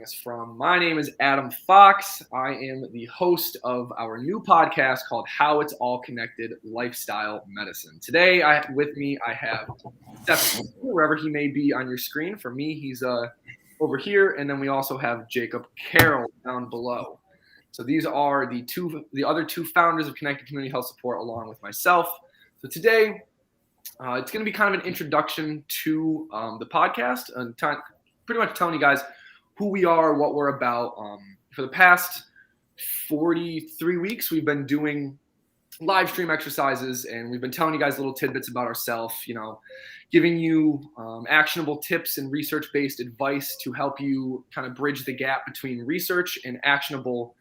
us from. My name is Adam Fox. I am the host of our new podcast called How It's All Connected Lifestyle Medicine. Today, with me, I have Seth, wherever he may be on your screen. For me, he's over here, and then we also have Jacob Carroll down below. So these are the other two founders of Connected Community Health Support, along with myself. So today, it's going to be kind of an introduction to the podcast and pretty much telling you guys who we are, what we're about. For the past 43 weeks, we've been doing live stream exercises, and we've been telling you guys little tidbits about ourselves, giving you actionable tips and research-based advice to help you kind of bridge the gap between research and actionable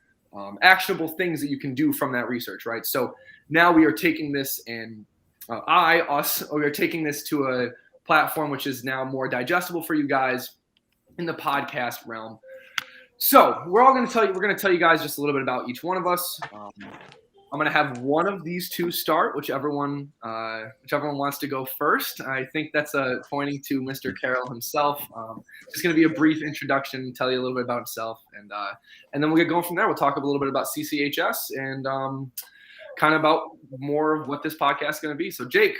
things that you can do from that research, right? So now we are taking this and we are taking this to a platform which is now more digestible for you guys in the podcast realm. So we're going to tell you guys just a little bit about each one of us. I'm going to have one of these two start, whichever one wants to go first. I think that's pointing to Mr. Carroll himself. Just going to be a brief introduction, tell you a little bit about himself, and then we'll get going from there. We'll talk a little bit about Cchs and kind of about more of what this podcast is going to be. So, Jake,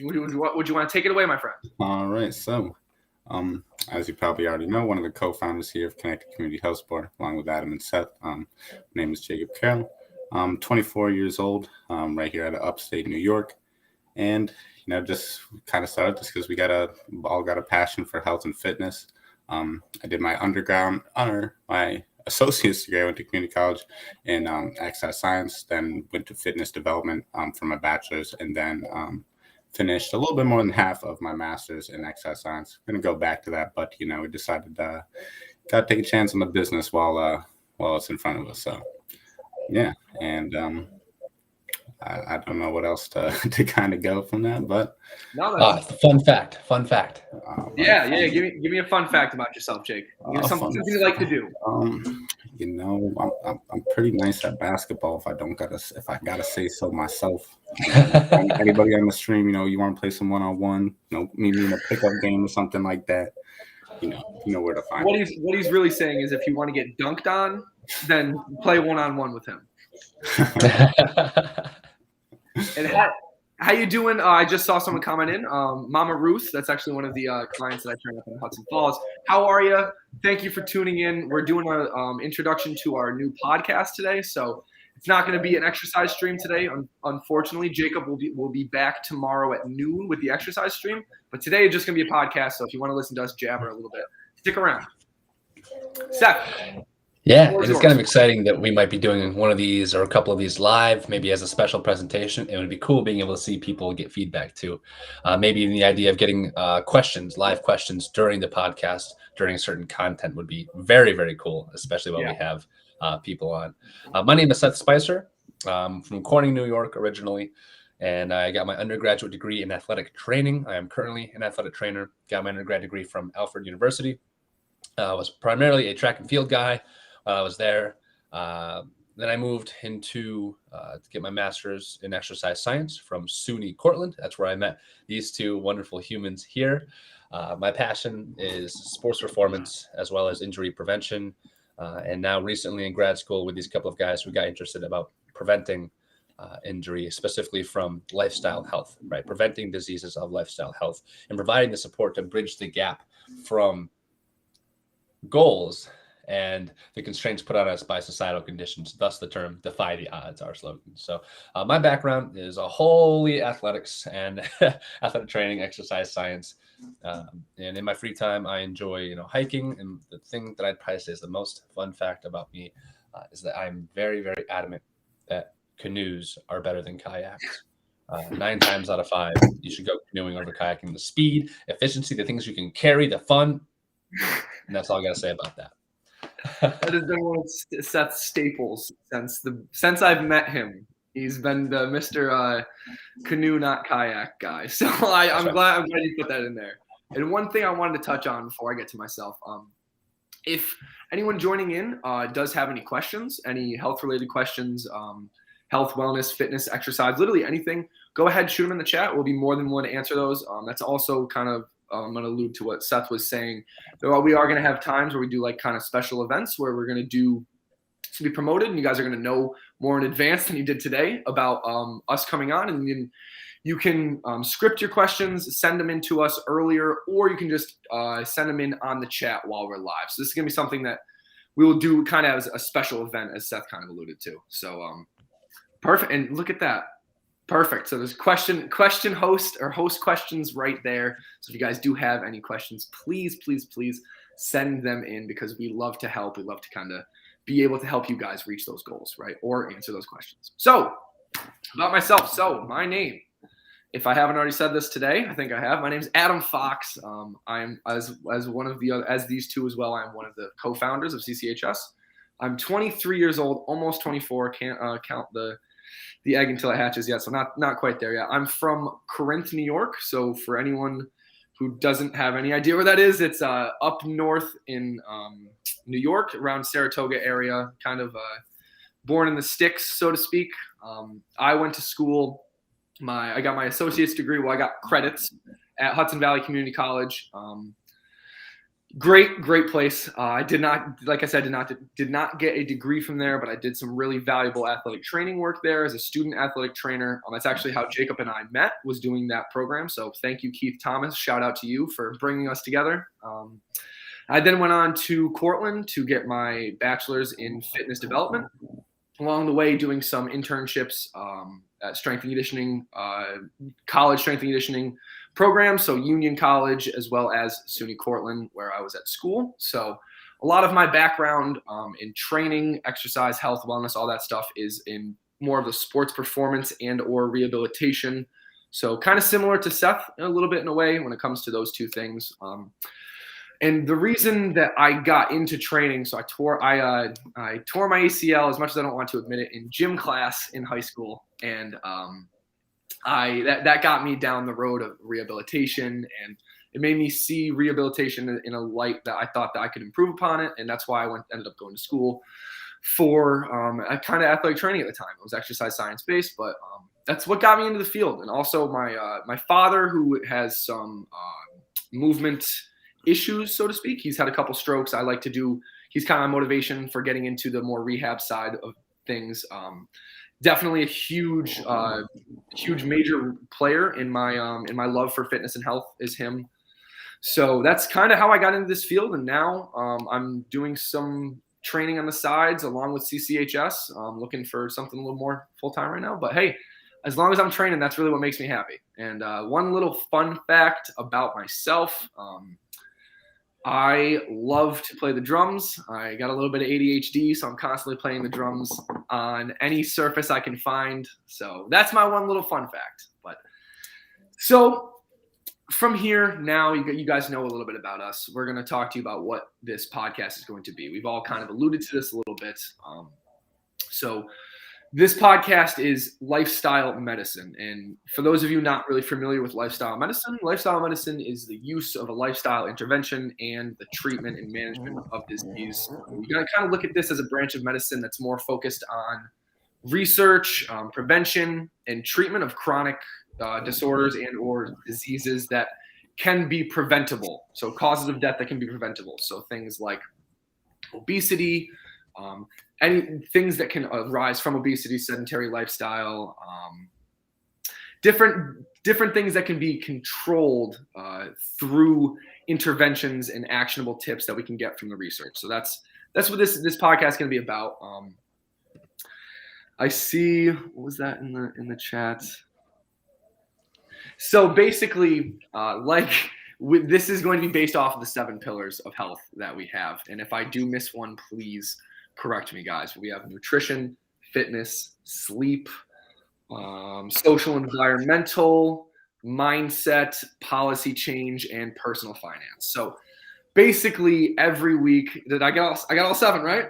would you want to take it away, my friend? All right. So, as you probably already know, one of the co-founders here of Connected Community Health Support, along with Adam and Seth. My name is Jacob Carroll. I'm 24 years old, right here out of upstate New York. And, just kind of started this because we all got a passion for health and fitness. I did my my associate's degree. I went to community college in exercise science, then went to fitness development for my bachelor's, and then finished a little bit more than half of my master's in exercise science. I'm going to go back to that, but, we decided got to take a chance on the business while it's in front of us. So, yeah, and I don't know what else to kind of go from that, but fun fact. Yeah. Give me a fun fact about yourself, Jake. Something you like to do. I'm pretty nice at basketball. If I gotta say so myself. Anybody on the stream, you want to play some one-on-one, maybe in a pickup game or something like that. You know where to find. What he's really saying is, if you want to get dunked on, then play one-on-one with him. And how you doing? I just saw someone comment in. Mama Ruth, that's actually one of the clients that I train up in Hudson Falls. How are you? Thank you for tuning in. We're doing an introduction to our new podcast today, so it's not going to be an exercise stream today. Unfortunately, Jacob will be back tomorrow at noon with the exercise stream, but today is just going to be a podcast. So if you want to listen to us jabber a little bit, stick around. Seth. Yeah, and it's kind of exciting that we might be doing one of these or a couple of these live, maybe as a special presentation. It would be cool being able to see people get feedback too. Maybe the idea of getting live questions during the podcast, during certain content would be very, very cool, especially when we have people on. My name is Seth Spicer. I'm from Corning, New York originally, and I got my undergraduate degree in athletic training. I am currently an athletic trainer. Got my undergrad degree from Alfred University. I was primarily a track and field guy. I was there. Then I moved to get my master's in exercise science from SUNY Cortland. That's where I met these two wonderful humans here. My passion is sports performance as well as injury prevention. And now recently in grad school with these couple of guys, we got interested about preventing injury, specifically from lifestyle health, right? Preventing diseases of lifestyle health and providing the support to bridge the gap from goals and the constraints put on us by societal conditions, thus the term defy the odds, our slogan. So my background is a wholly athletics and athletic training, exercise science. And in my free time, I enjoy, hiking. And the thing that I'd probably say is the most fun fact about me is that I'm very, very adamant that canoes are better than kayaks. 9 times out of 5, you should go canoeing over kayaking. The speed, efficiency, the things you can carry, the fun. And that's all I got to say about that. That has been one of Seth's staples since I've met him. He's been the Mr. Canoe, not kayak guy. So I'm glad you put that in there. And one thing I wanted to touch on before I get to myself, if anyone joining in does have any questions, any health-related questions, health, wellness, fitness, exercise, literally anything, go ahead, shoot them in the chat. We'll be more than willing to answer those. That's also kind of I'm going to allude to what Seth was saying. So we are going to have times where we do like kind of special events where we're going to do to be promoted, and you guys are going to know more in advance than you did today about us coming on. And then you can script your questions, send them in to us earlier, or you can just send them in on the chat while we're live. So this is going to be something that we will do kind of as a special event, as Seth kind of alluded to. So perfect. And look at that. Perfect. So there's question host or host questions right there. So if you guys do have any questions, please send them in, because we love to help. We love to kind of be able to help you guys reach those goals, right? Or answer those questions. So about myself. So my name, if I haven't already said this today, I think I have. My name is Adam Fox. I'm as one of the as these two as well. I'm one of the co-founders of Cchs. I'm 23 years old, almost 24. Can't count the egg until it hatches yet, so not quite there yet. I'm from Corinth, New York. So for anyone who doesn't have any idea where that is, it's up north in New York, around Saratoga area, kind of born in the sticks, so to speak. I went to school. I got my associate's degree. Well, I got credits at Hudson Valley Community College. Great place. I did not, like I said, did not get a degree from there, but I did some really valuable athletic training work there as a student athletic trainer. That's actually how Jacob and I met, was doing that program. So thank you, Keith Thomas. Shout out to you for bringing us together. I then went on to Cortland to get my bachelor's in fitness development. Along the way, doing some internships at strength and conditioning, college strength and conditioning programs, so Union College as well as SUNY Cortland, where I was at school. So a lot of my background in training, exercise, health, wellness, all that stuff is in more of the sports performance and or rehabilitation. So kind of similar to Seth a little bit in a way when it comes to those two things. And the reason that I got into training, so I tore my ACL, as much as I don't want to admit it, in gym class in high school, and that got me down the road of rehabilitation, and it made me see rehabilitation in a light that I thought that I could improve upon it, and that's why I ended up going to school for a kind of athletic training at the time. It was exercise science based, but that's what got me into the field. And also my father, who has some movement issues, so to speak. He's had a couple strokes. He's kind of my motivation for getting into the more rehab side of things. Definitely a huge major player in my love for fitness and health is him. So that's kind of how I got into this field. And now I'm doing some training on the sides along with Cchs. I'm looking for something a little more full-time right now, but hey, as long as I'm training, that's really what makes me happy. And one little fun fact about myself, I love to play the drums. I got a little bit of ADHD, so I'm constantly playing the drums on any surface I can find. So that's my one little fun fact. But so from here, now you guys know a little bit about us. We're going to talk to you about what this podcast is going to be. We've all kind of alluded to this a little bit. So this podcast is lifestyle medicine. And for those of you not really familiar with lifestyle medicine is the use of a lifestyle intervention and the treatment and management of disease. We're going to kind of look at this as a branch of medicine that's more focused on research, prevention, and treatment of chronic disorders and or diseases that can be preventable. So causes of death that can be preventable. So things like obesity, any things that can arise from obesity, sedentary lifestyle, different things that can be controlled through interventions and actionable tips that we can get from the research. So that's what this podcast is going to be about. I see, what was that in the chat? So basically, this is going to be based off of the 7 pillars of health that we have. And if I do miss one, please correct me, guys. We have nutrition, fitness, sleep, social and environmental, mindset, policy change, and personal finance. So basically every week, I got all 7, right?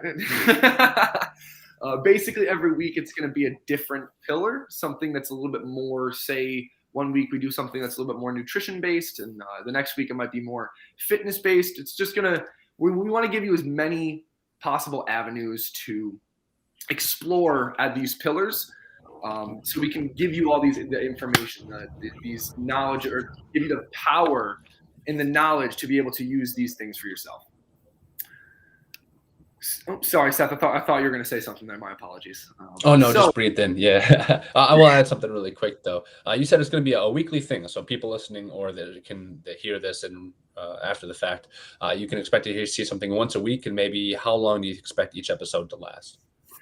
Basically every week it's going to be a different pillar, something that's a little bit more, say, one week we do something that's a little bit more nutrition based, and the next week it might be more fitness based. It's just we want to give you as many possible avenues to explore at these pillars, so we can give you all the information, these knowledge, or give you the power and the knowledge to be able to use these things for yourself. Oh, sorry, Seth. I thought you were going to say something there. My apologies. Oh no, just breathe in. Yeah, I will add something really quick though. You said it's going to be a weekly thing, so people listening or that hear this and after the fact, you can expect to see something once a week. And maybe how long do you expect each episode to last?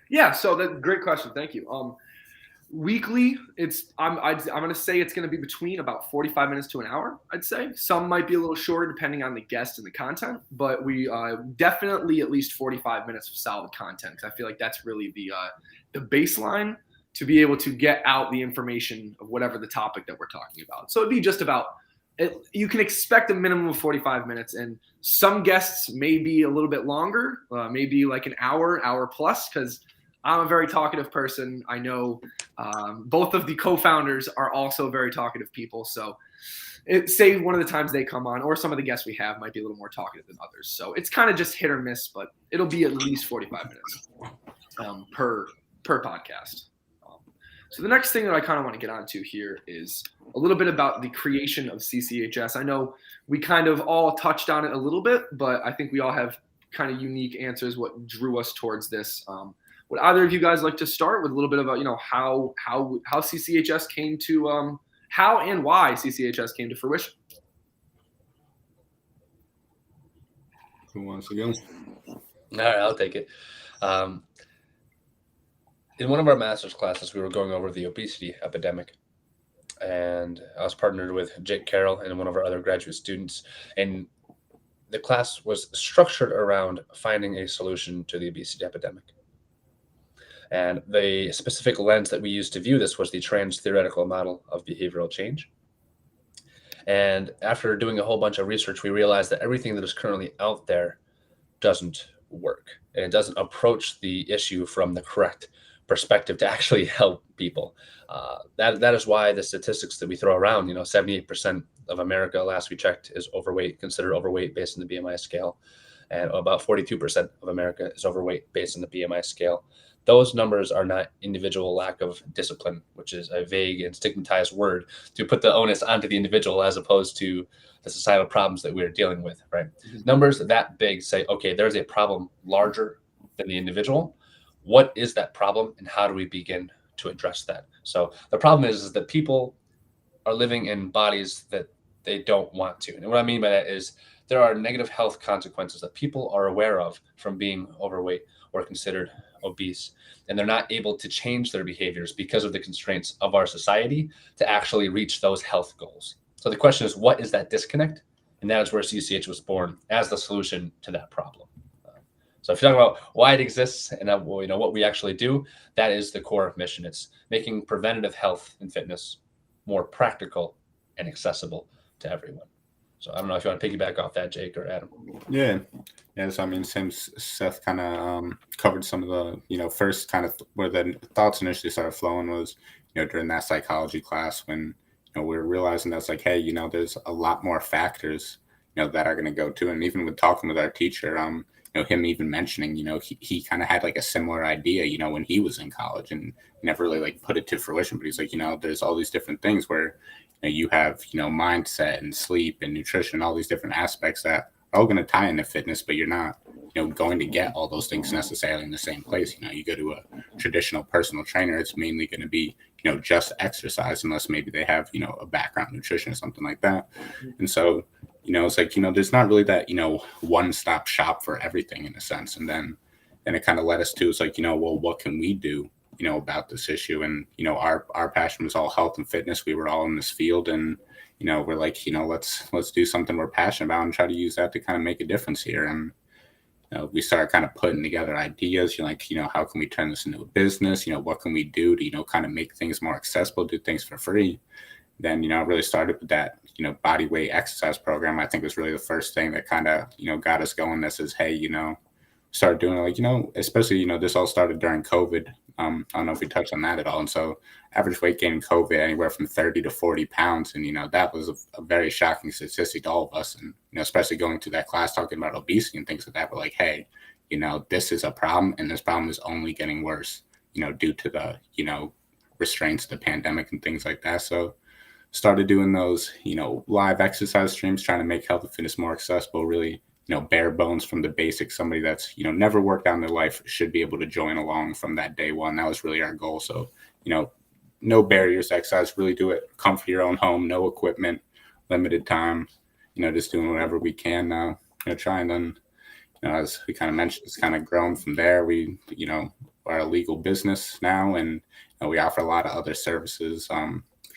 Yeah, so that's a great question. Thank you. Weekly, I'm going to say it's going to be between about 45 minutes to an hour, I'd say. Some might be a little shorter depending on the guest and the content, but we definitely at least 45 minutes of solid content, because I feel like that's really the baseline to be able to get out the information of whatever the topic that we're talking about. So it'd be just about you can expect a minimum of 45 minutes, and some guests may be a little bit longer, maybe like an hour plus, because I'm a very talkative person. I know both of the co-founders are also very talkative people. So say one of the times they come on, or some of the guests we have might be a little more talkative than others. So it's kind of just hit or miss, but it'll be at least 45 minutes per podcast. So the next thing that I kind of want to get onto here is a little bit about the creation of CCHS. I know we kind of all touched on it a little bit, but I think we all have kind of unique answers what drew us towards this. Would either of you guys like to start with a little bit about, how CCHS came to, how and why CCHS came to fruition? Who wants to go? All right, I'll take it. In one of our master's classes, we were going over the obesity epidemic, and I was partnered with Jake Carroll and one of our other graduate students, and the class was structured around finding a solution to the obesity epidemic. And the specific lens that we used to view this was the trans-theoretical model of behavioral change. And after doing a whole bunch of research, we realized that everything that is currently out there doesn't work, and it doesn't approach the issue from the correct perspective to actually help people. That is why the statistics that we throw around, 78% of America, last we checked, is overweight, considered overweight based on the BMI scale. And about 42% of America is overweight based on the BMI scale. Those numbers are not individual lack of discipline, which is a vague and stigmatized word to put the onus onto the individual as opposed to the societal problems that we're dealing with, right? Mm-hmm. Numbers that big say, okay, there's a problem larger than the individual. What is that problem, and how do we begin to address that? So the problem is that people are living in bodies that they don't want to. And what I mean by that is there are negative health consequences that people are aware of from being overweight or considered obese, and they're not able to change their behaviors because of the constraints of our society to actually reach those health goals. So the question is, what is that disconnect? And that is where CCH was born as the solution to that problem. So if you're talking about why it exists and what we actually do, that is the core mission. It's making preventative health and fitness more practical and accessible to everyone. So I don't know if you want to piggyback off that, Jake or Adam. Yeah. So I mean, same. Seth kind of covered some of the, first kind of where the thoughts initially started flowing was, during that psychology class when, we were realizing that's like, hey, there's a lot more factors, that are going to go to, and even with talking with our teacher, him even mentioning, he kind of had like a similar idea, when he was in college and never really like put it to fruition. But he's like, there's all these different things where you have, mindset and sleep and nutrition, all these different aspects that are all going to tie into fitness, but you're not, going to get all those things necessarily in the same place. You go to a traditional personal trainer, it's mainly going to be, just exercise, unless maybe they have, a background in nutrition or something like that. And so, it's like, there's not really that, one-stop shop for everything in a sense. And then it kind of led us to, it's like, well, what can we do, about this issue? And, our passion was all health and fitness. We were all in this field, and, we're like, let's do something we're passionate about and try to use that to kind of make a difference here. And, we started kind of putting together ideas, how can we turn this into a business? What can we do to, kind of make things more accessible, do things for free? Then, it really started with that, body weight exercise program. I think was really the first thing that kind of, got us going. This is, hey, started doing it, like, especially, this all started during COVID. I don't know if we touched on that at all. And so average weight gain in COVID, anywhere from 30 to 40 pounds. And, that was a very shocking statistic to all of us. And, especially going through that class, talking about obesity and things like that, we're like, hey, this is a problem, and this problem is only getting worse, due to the, restraints of the pandemic and things like that. So started doing those, live exercise streams, trying to make health and fitness more accessible, really, bare bones from the basics. Somebody that's, never worked out in their life should be able to join along from that day one. That was really our goal. So, no barriers to exercise, really do it comfort your own home, no equipment, limited time, just doing whatever we can, try. And then, as we kind of mentioned, it's kind of grown from there. We, are a legal business now, and we offer a lot of other services,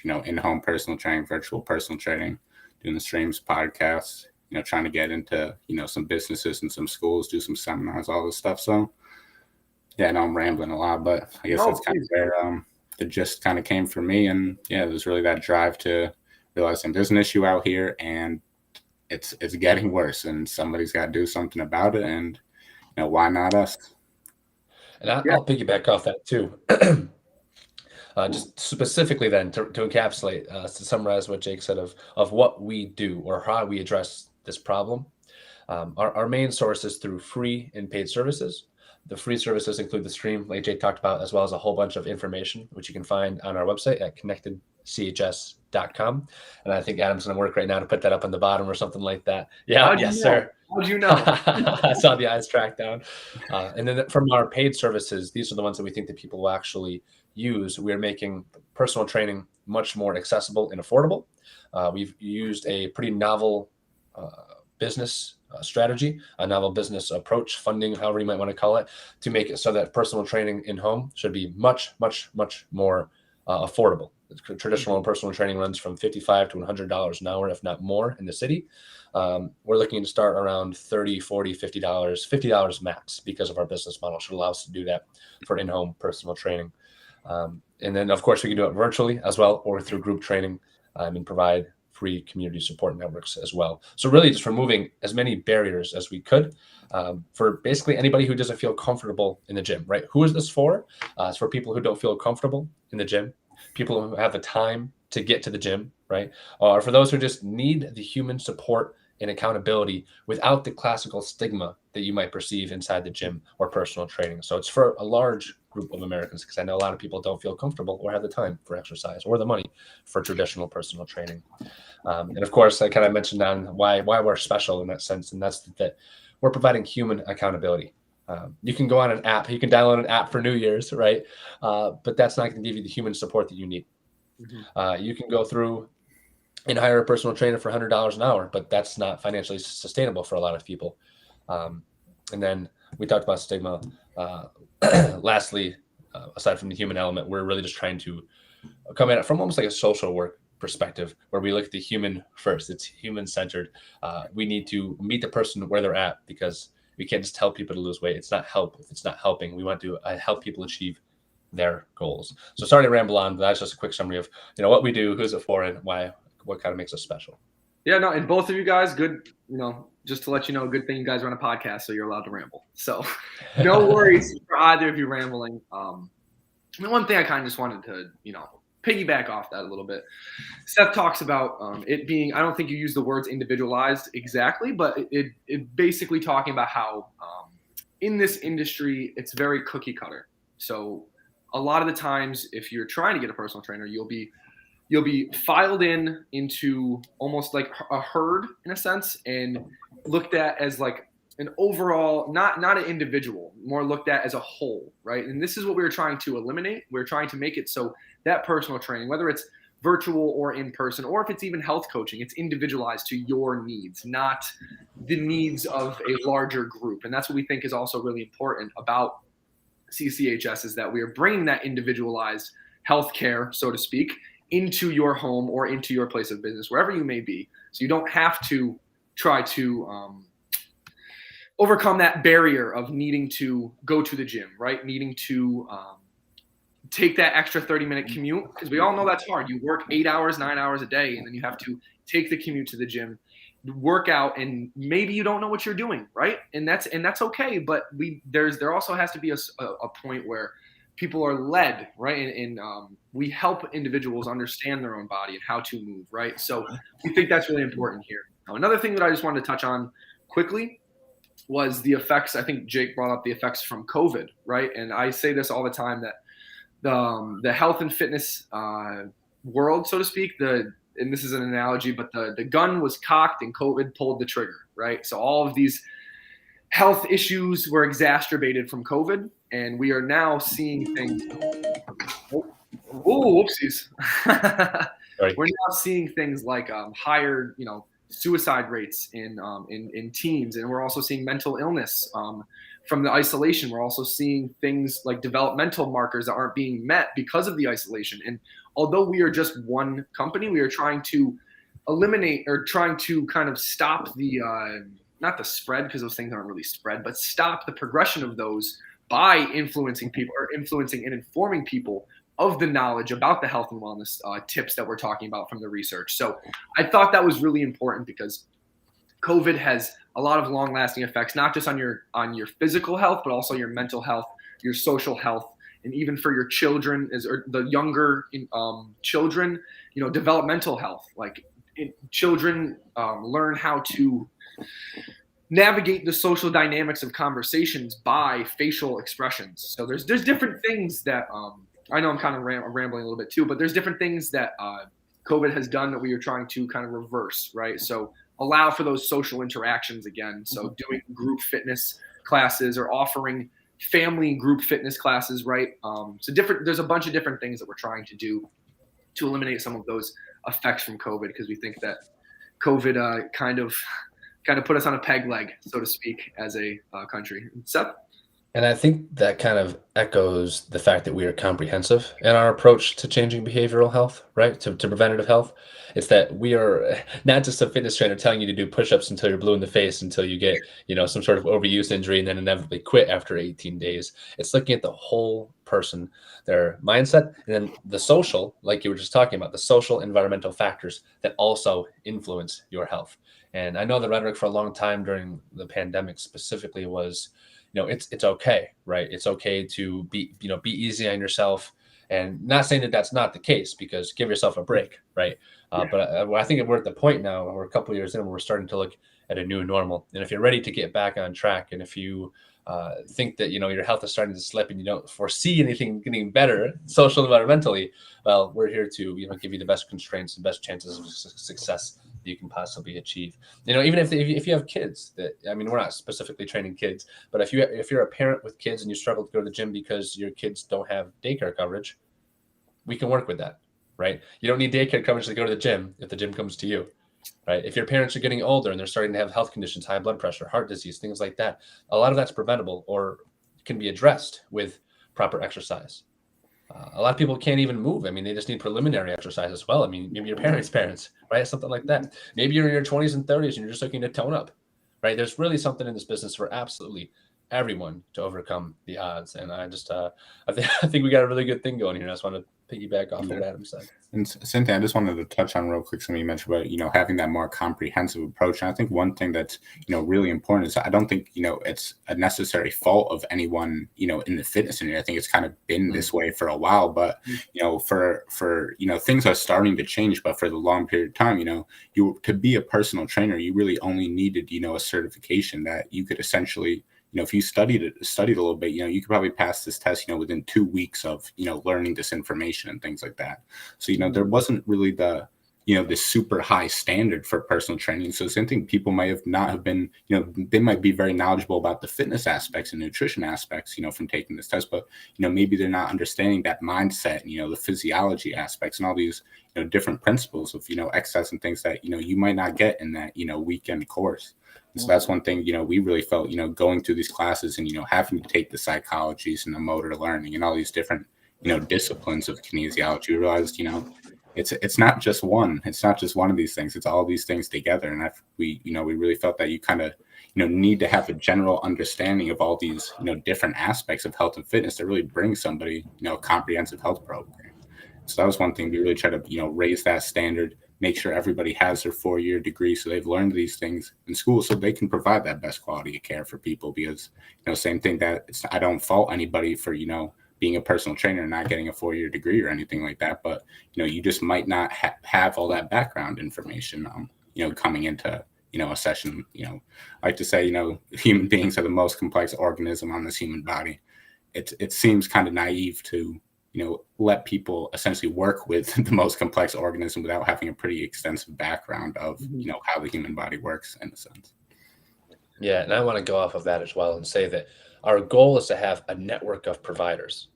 in-home personal training, virtual personal training, doing the streams, podcasts, trying to get into, some businesses and some schools, do some seminars, all this stuff. So, yeah, I know I'm rambling a lot, but I guess that's kind of where the gist kind of came for me. And yeah, it was really that drive to realizing there's an issue out here and it's getting worse and somebody's got to do something about it. And, why not us? And I'll piggyback off that too. Just specifically then to encapsulate, to summarize what Jake said of what we do or how we address this problem. Our main source is through free and paid services. The free services include the stream, like Jake talked about, as well as a whole bunch of information, which you can find on our website at connectedchs.com. And I think Adam's going to work right now to put that up on the bottom or something like that. Yeah, yes, sir. How'd you know? I saw the eyes track down. And then from our paid services, these are the ones that we think that people will actually use. We're making personal training much more accessible and affordable. We've used a pretty novel business strategy, a novel business approach, funding, however you might want to call it, to make it so that personal training in home should be much, much, much more affordable. Traditional personal training runs from $55 to $100 an hour, if not more, in the city. We're looking to start around $30, $40, $50 max, because of our business model should allow us to do that for in-home personal training. And then, of course, we can do it virtually as well, or through group training, and provide free community support networks as well. So really just removing as many barriers as we could for basically anybody who doesn't feel comfortable in the gym, right? Who is this for? It's for people who don't feel comfortable in the gym, people who have the time to get to the gym, right? Or for those who just need the human support and accountability without the classical stigma that you might perceive inside the gym or personal training. So it's for a large group of Americans, because I know a lot of people don't feel comfortable or have the time for exercise or the money for traditional personal training. And of course, I kind of mentioned on why we're special in that sense, and that's that we're providing human accountability. You can go on an app, you can download an app for New Year's, right? But that's not going to give you the human support that you need. Mm-hmm. You can go through and hire a personal trainer for $100 an hour, but that's not financially sustainable for a lot of people. And then we talked about stigma. Lastly, aside from the human element, we're really just trying to come at it from almost like a social work perspective, where we look at the human first. It's human centered. We need to meet the person where they're at, because we can't just tell people to lose weight. It's not help if it's not helping. We want to help people achieve their goals. So sorry to ramble on, but that's just a quick summary of what we do, who's it for, and why, what kind of makes us special. Yeah, no, and both of you guys, good, just to let you know, good thing you guys run a podcast, so you're allowed to ramble. So no worries for either of you rambling. One thing I kind of just wanted to, piggyback off that a little bit. Seth talks about it being, I don't think you use the words individualized exactly, but it basically talking about how in this industry, it's very cookie cutter. So a lot of the times, if you're trying to get a personal trainer, you'll be filed into almost like a herd in a sense, and looked at as like an overall, not an individual, more looked at as a whole, right? And this is what we were trying to eliminate. We're trying to make it so that personal training, whether it's virtual or in person, or if it's even health coaching, it's individualized to your needs, not the needs of a larger group. And that's what we think is also really important about CCHS, is that we are bringing that individualized healthcare, so to speak, into your home or into your place of business, wherever you may be. So you don't have to try to overcome that barrier of needing to go to the gym, right? Needing to take that extra 30-minute commute, because we all know that's hard. You work 8 hours, 9 hours a day, and then you have to take the commute to the gym, work out, and maybe you don't know what you're doing, right? And that's okay. But there also has to be a point where people are led, right? And we help individuals understand their own body and how to move, right? So we think that's really important here. Now, another thing that I just wanted to touch on quickly was the effects. I think Jake brought up the effects from COVID, right? And I say this all the time, that the health and fitness world, so to speak, and this is an analogy, but the gun was cocked and COVID pulled the trigger, right? So all of these health issues were exacerbated from COVID, and we are now seeing things. Oh, whoopsies. We're now seeing things like higher, suicide rates in teens, and we're also seeing mental illness from the isolation. We're also seeing things like developmental markers that aren't being met because of the isolation. And although we are just one company, we are trying to eliminate or trying to kind of stop the not the spread, because those things aren't really spread, but stop the progression of those by influencing people or influencing and informing people of the knowledge about the health and wellness tips that we're talking about from the research. So I thought that was really important because COVID has a lot of long-lasting effects, not just on your physical health, but also your mental health, your social health, and even for your children, or the younger children, developmental health. Like children learn how to navigate the social dynamics of conversations by facial expressions. So there's different things that I know I'm kind of rambling a little bit too, but there's different things that COVID has done that we are trying to kind of reverse, right? So allow for those social interactions again. So doing group fitness classes or offering family group fitness classes, right? There's a bunch of different things that we're trying to do to eliminate some of those effects from COVID, because we think that COVID kind of put us on a peg leg, so to speak, as a country. Seth? And I think that kind of echoes the fact that we are comprehensive in our approach to changing behavioral health, right? To preventative health. It's that we are not just a fitness trainer telling you to do push-ups until you're blue in the face, until you get, some sort of overuse injury and then inevitably quit after 18 days. It's looking at the whole person, their mindset, and then the social, like you were just talking about, the social environmental factors that also influence your health. And I know the rhetoric for a long time during the pandemic specifically was, it's okay, right? It's okay to be easy on yourself, and not saying that that's not the case, because give yourself a break, right? But I think we're at the point now, we're a couple of years in, where we're starting to look at a new normal. And if you're ready to get back on track, and if you think that, your health is starting to slip and you don't foresee anything getting better social environmentally, well, we're here to, give you the best constraints and best chances of success that you can possibly achieve. Even if you have kids we're not specifically training kids, but if you're a parent with kids and you struggle to go to the gym because your kids don't have daycare coverage, we can work with that, right? You don't need daycare coverage to go to the gym if the gym comes to you, right? If your parents are getting older and they're starting to have health conditions, high blood pressure, heart disease, things like that, a lot of that's preventable or can be addressed with proper exercise. A lot of people can't even move. They just need preliminary exercise as well. Maybe your parents, right? Something like that. Maybe you're in your 20s and 30s and you're just looking to tone up, right? There's really something in this business for absolutely everyone to overcome the odds. And I think we got a really good thing going here. I just want to piggyback off of what Adam said. And Cynthia, I just wanted to touch on real quick something you mentioned about, having that more comprehensive approach. And I think one thing that's, really important is I don't think, it's a necessary fault of anyone, in the fitness industry. I think it's kind of been this way for a while, but, for things are starting to change, but for the long period of time, to be a personal trainer, you really only needed, a certification that you could essentially, if you studied a little bit, you could probably pass this test, within 2 weeks of, learning this information and things like that. So, there wasn't really this super high standard for personal training. So same thing, people might not have been, they might be very knowledgeable about the fitness aspects and nutrition aspects, from taking this test, but, maybe they're not understanding that mindset, the physiology aspects and all these, different principles of, exercise and things that, you might not get in that, weekend course. And so that's one thing, we really felt, going through these classes and, having to take the psychologies and the motor learning and all these different, disciplines of kinesiology. We realized, it's not just one. It's not just one of these things. It's all these things together. And we really felt that you kind of, need to have a general understanding of all these, different aspects of health and fitness to really bring somebody, a comprehensive health program. So that was one thing we really try to, raise that standard, make sure everybody has their 4-year degree. So they've learned these things in school so they can provide that best quality of care for people, because, same thing that I don't fault anybody for, being a personal trainer and not getting a 4-year degree or anything like that. But, you just might not have all that background information, coming into, a session. I like to say, human beings are the most complex organism on this human body. It seems kind of naive to, let people essentially work with the most complex organism without having a pretty extensive background of, how the human body works in a sense. Yeah, and I want to go off of that as well and say that our goal is to have a network of providers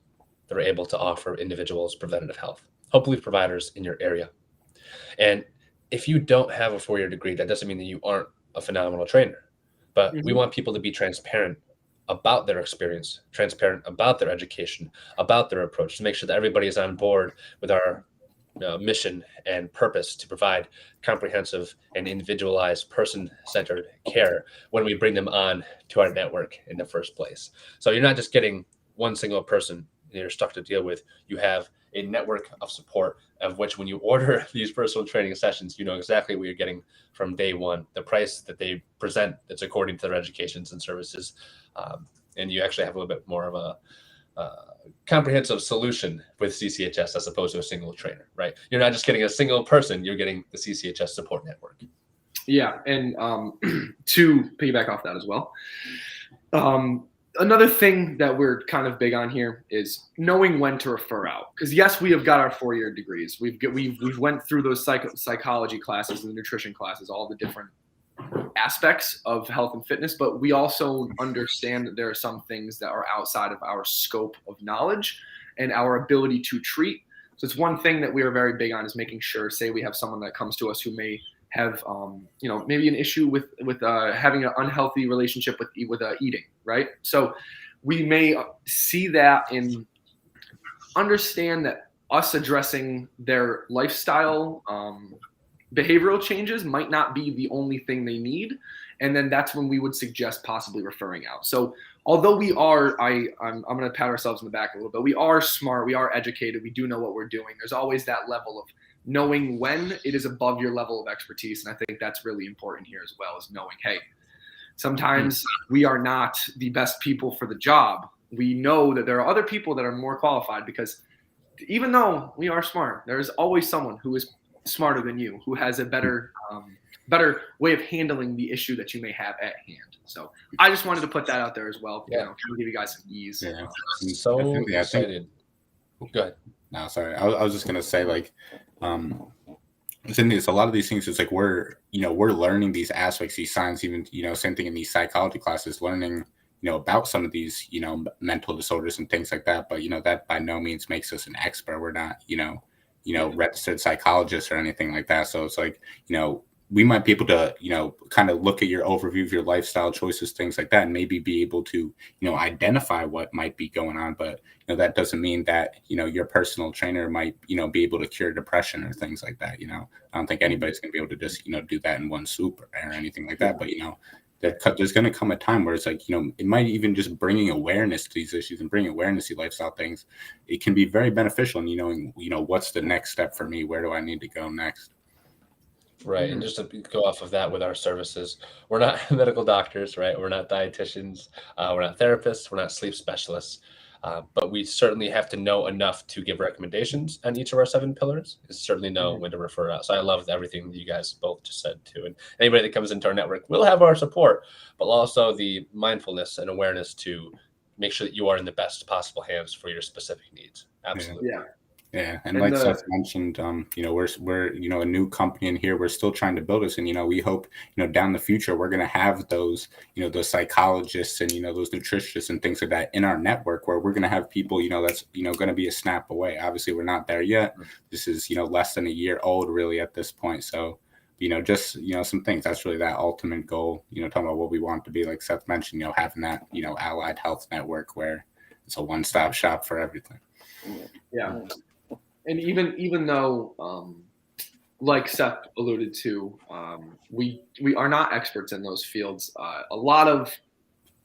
that are able to offer individuals preventative health, hopefully providers in your area. And if you don't have a 4-year degree, that doesn't mean that you aren't a phenomenal trainer. But we want people to be transparent about their experience, transparent about their education, about their approach, to make sure that everybody is on board with our mission and purpose to provide comprehensive and individualized person-centered care when we bring them on to our network in the first place. So you're not just getting one single person you're stuck to deal with. You have a network of support, of which when you order these personal training sessions, you know exactly what you're getting from day one, the price that they present that's according to their educations and services. And you actually have a little bit more of a comprehensive solution with CCHS as opposed to a single trainer, right? You're not just getting a single person, you're getting the CCHS support network. Yeah, and to piggyback off that as well, another thing that we're kind of big on here is knowing when to refer out. Because yes, we have got our 4-year degrees. We've went through those psychology classes and the nutrition classes, all the different aspects of health and fitness, but we also understand that there are some things that are outside of our scope of knowledge and our ability to treat. So it's one thing that we are very big on is making sure, say we have someone that comes to us who may have, maybe an issue with having an unhealthy relationship with eating, right? So we may see that and understand that us addressing their lifestyle, behavioral changes might not be the only thing they need. And then that's when we would suggest possibly referring out. So although we are, I'm going to pat ourselves in the back a little bit. We are smart. We are educated. We do know what we're doing. There's always that level of knowing when it is above your level of expertise. And I think that's really important here as well, is knowing, hey, sometimes we are not the best people for the job. We know that there are other people that are more qualified, because even though we are smart, there's always someone who is smarter than you, who has a better way of handling the issue that you may have at hand. So I just wanted to put that out there as well. Yeah. Kind of give you guys some ease. Yeah. So excited. Go ahead. No, sorry. I was just gonna say, like, it's a lot of these things. It's like we're learning these aspects, these signs, even same thing in these psychology classes, learning about some of these mental disorders and things like that. But that by no means makes us an expert. We're not registered psychologists or anything like that. So it's like we might be able to kind of look at your overview of your lifestyle choices, things like that, and maybe be able to identify what might be going on. But that doesn't mean that your personal trainer might be able to cure depression or things like that. I don't think anybody's going to be able to just do that in one swoop or anything like that. But there's going to come a time where it's like it might even just bringing awareness to these issues and bringing awareness to lifestyle things. It can be very beneficial in knowing what's the next step for me. Where do I need to go next? Right. And just to go off of that with our services, we're not medical doctors, right? We're not dietitians. We're not therapists. We're not sleep specialists. But we certainly have to know enough to give recommendations on each of our 7 pillars, and certainly know when to refer out. So I love everything that you guys both just said too. And anybody that comes into our network will have our support, but also the mindfulness and awareness to make sure that you are in the best possible hands for your specific needs. Absolutely. Yeah. Yeah, and like Seth mentioned, we're a new company in here. We're still trying to build this, and we hope down the future we're going to have those those psychologists and those nutritionists and things like that in our network, where we're going to have people that's going to be a snap away. Obviously, we're not there yet. This is less than a year old really at this point. So just some things. That's really that ultimate goal. Talking about what we want to be, like Seth mentioned. Having that allied health network where it's a one-stop shop for everything. Yeah. And even though, like Seth alluded to, we are not experts in those fields. A lot of,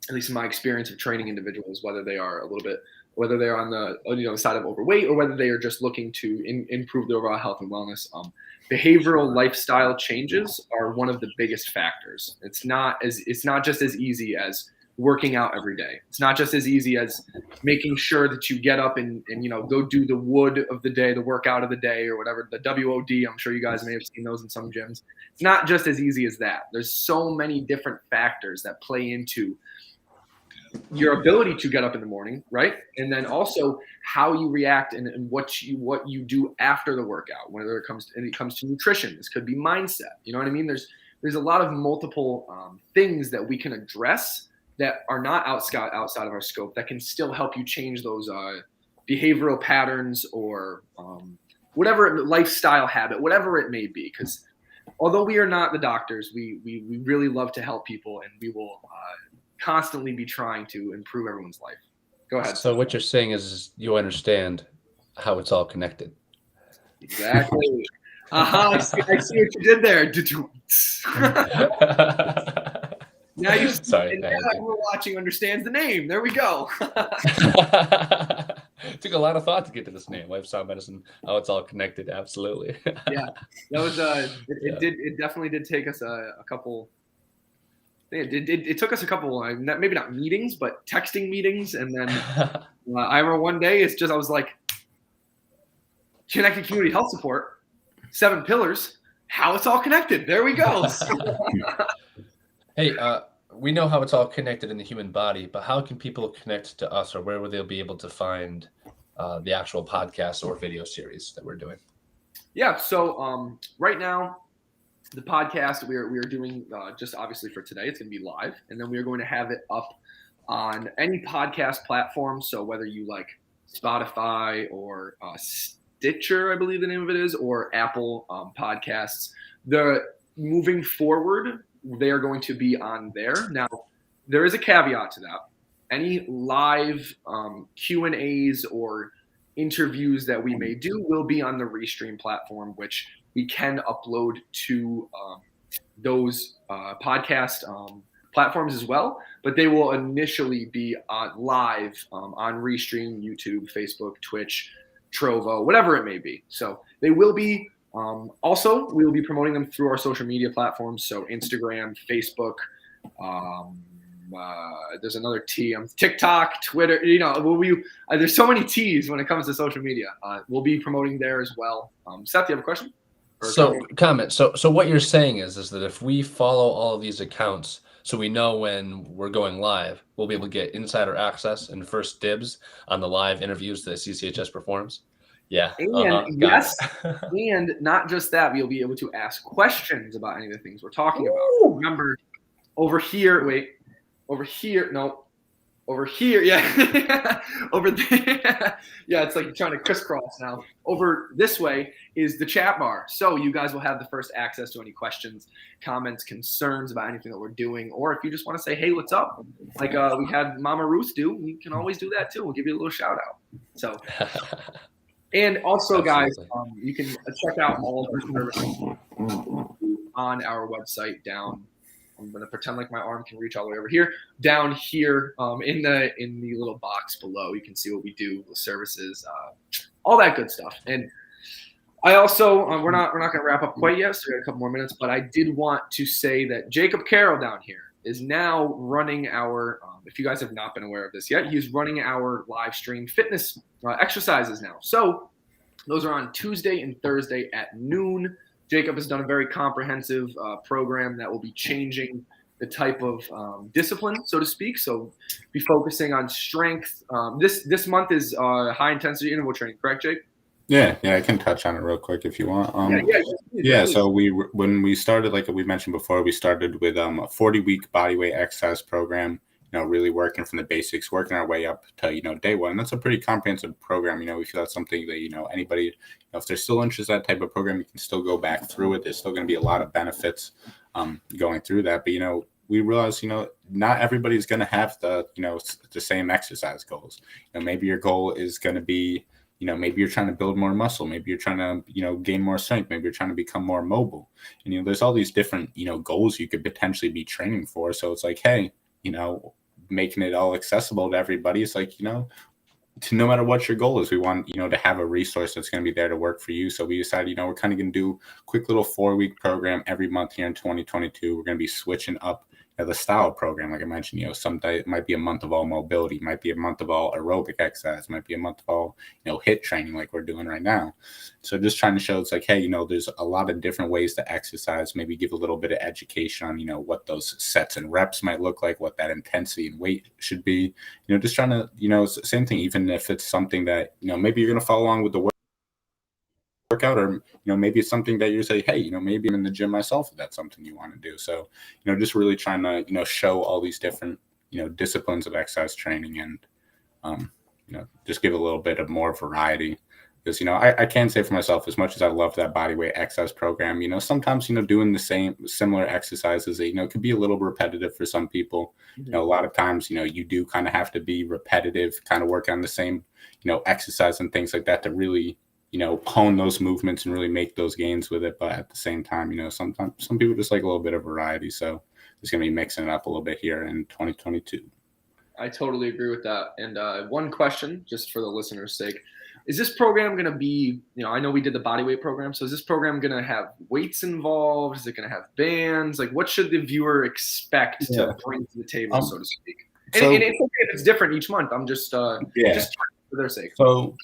at least in my experience of training individuals, whether they are on the side of overweight or whether they are just looking to improve their overall health and wellness, behavioral lifestyle changes are one of the biggest factors. It's not just as easy as working out every day. It's not just as easy as making sure that you get up and go do the wood of the day, the workout of the day, or whatever, the WOD. I'm sure you guys may have seen those in some gyms. It's not just as easy as that. There's so many different factors that play into your ability to get up in the morning, right? And then also how you react and what you do after the workout, whether it comes to nutrition. This could be mindset. You know what I mean? There's a lot of multiple things that we can address that are not outside of our scope that can still help you change those behavioral patterns or whatever lifestyle habit, whatever it may be. Because although we are not the doctors, we really love to help people, and we will constantly be trying to improve everyone's life. Go ahead. So what you're saying is you understand how it's all connected. Exactly. I see what you did there. Now you Sorry, and everyone watching understands the name. There we go. Took a lot of thought to get to this name, lifestyle medicine. How it's all connected. Absolutely. Yeah, that was it definitely did take us a couple. It took us a couple, maybe not meetings, but texting meetings, and then I remember one day I was like, connected community health support, 7 pillars, how it's all connected. There we go. Hey, we know how it's all connected in the human body, but how can people connect to us, or where will they be able to find the actual podcast or video series that we're doing? Yeah, so right now, the podcast we are doing just obviously for today, it's going to be live, and then we are going to have it up on any podcast platform. So whether you like Spotify or Stitcher, I believe the name of it is, or Apple Podcasts, moving forward, they are going to be on there. Now, there is a caveat to that. Any live Q&As or interviews that we may do will be on the Restream platform, which we can upload to those podcast platforms as well. But they will initially be live on Restream, YouTube, Facebook, Twitch, Trovo, whatever it may be. So they will be. Also, we will be promoting them through our social media platforms. So Instagram, Facebook, there's another T, TikTok, Twitter, there's so many T's when it comes to social media. We'll be promoting there as well. Seth, do you have a question? Comment. So what you're saying is that if we follow all of these accounts, so we know when we're going live, we'll be able to get insider access and first dibs on the live interviews that CCHS performs. Yeah. And yes, and not just that, we'll be able to ask questions about any of the things we're talking about. Remember, over here, yeah. Over there, yeah, it's like you're trying to crisscross now. Over this way is the chat bar. So you guys will have the first access to any questions, comments, concerns about anything that we're doing. Or if you just want to say, hey, what's up? Like we had Mama Ruth do, you can always do that too. We'll give you a little shout out. So. And also, guys, you can check out all of our services on our website down. I'm going to pretend like my arm can reach all the way over here. Down here in the little box below, you can see what we do, the services, all that good stuff. And I also, we're not going to wrap up quite yet, so we got a couple more minutes, but I did want to say that Jacob Carroll down here is now running our, if you guys have not been aware of this yet, he's running our live stream fitness exercises now. So those are on Tuesday and Thursday at noon. Jacob has done a very comprehensive program that will be changing the type of discipline, so to speak. So be focusing on strength. This month is high intensity interval training, correct, Jake? Yeah, I can touch on it real quick if you want. So when we started, like we mentioned before, we started with a 40-week bodyweight exercise program. Really working from the basics, working our way up to day one. And that's a pretty comprehensive program. We feel that's something that anybody, if they're still interested in that type of program, you can still go back through it. There's still going to be a lot of benefits going through that. But we realize not everybody's going to have the same exercise goals. Maybe your goal is going to be maybe you're trying to build more muscle. Maybe you're trying to, gain more strength. Maybe you're trying to become more mobile. And, there's all these different, goals you could potentially be training for. So it's like, hey, making it all accessible to everybody. It's like, no matter what your goal is, we want, to have a resource that's going to be there to work for you. So we decided, we're kind of going to do a quick little 4-week program every month here in 2022. We're going to be switching up, the style program, like I mentioned, some day it might be a month of all mobility, might be a month of all aerobic exercise, might be a month of all, HIIT training like we're doing right now. So just trying to show it's like, hey, there's a lot of different ways to exercise, maybe give a little bit of education on, what those sets and reps might look like, what that intensity and weight should be, just trying to, same thing, even if it's something that, maybe you're going to follow along with the workout, or maybe it's something that you say, hey, maybe I'm in the gym myself if that's something you want to do. So just really trying to show all these different disciplines of exercise training, and just give a little bit of more variety, because I can say for myself, as much as I love that bodyweight exercise program, sometimes doing the similar exercises, it could be a little repetitive for some people. A lot of times you do kind of have to be repetitive, kind of work on the same exercise and things like that to really hone those movements and really make those gains with it. But at the same time, sometimes some people just like a little bit of variety. So it's going to be mixing it up a little bit here in 2022. I totally agree with that. And one question, just for the listener's sake, is this program going to be, I know we did the bodyweight program. So is this program going to have weights involved? Is it going to have bands? Like, what should the viewer expect to bring to the table, so to speak? And it's okay if it's different each month. I'm just for their sake. So,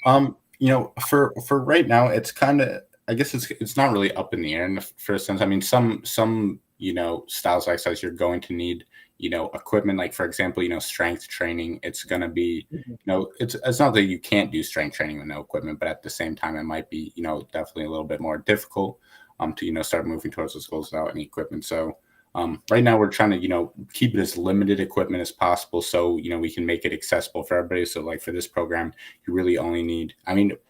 for right now, it's kind of, I guess it's not really up in the air in the first sense. I mean, some styles of exercise you're going to need, equipment, like for example, strength training. It's going to be, it's not that you can't do strength training with no equipment, but at the same time, it might be, definitely a little bit more difficult to, start moving towards those goals without any equipment. So right now we're trying to, keep it as limited equipment as possible. So, we can make it accessible for everybody. So like for this program, you really only need,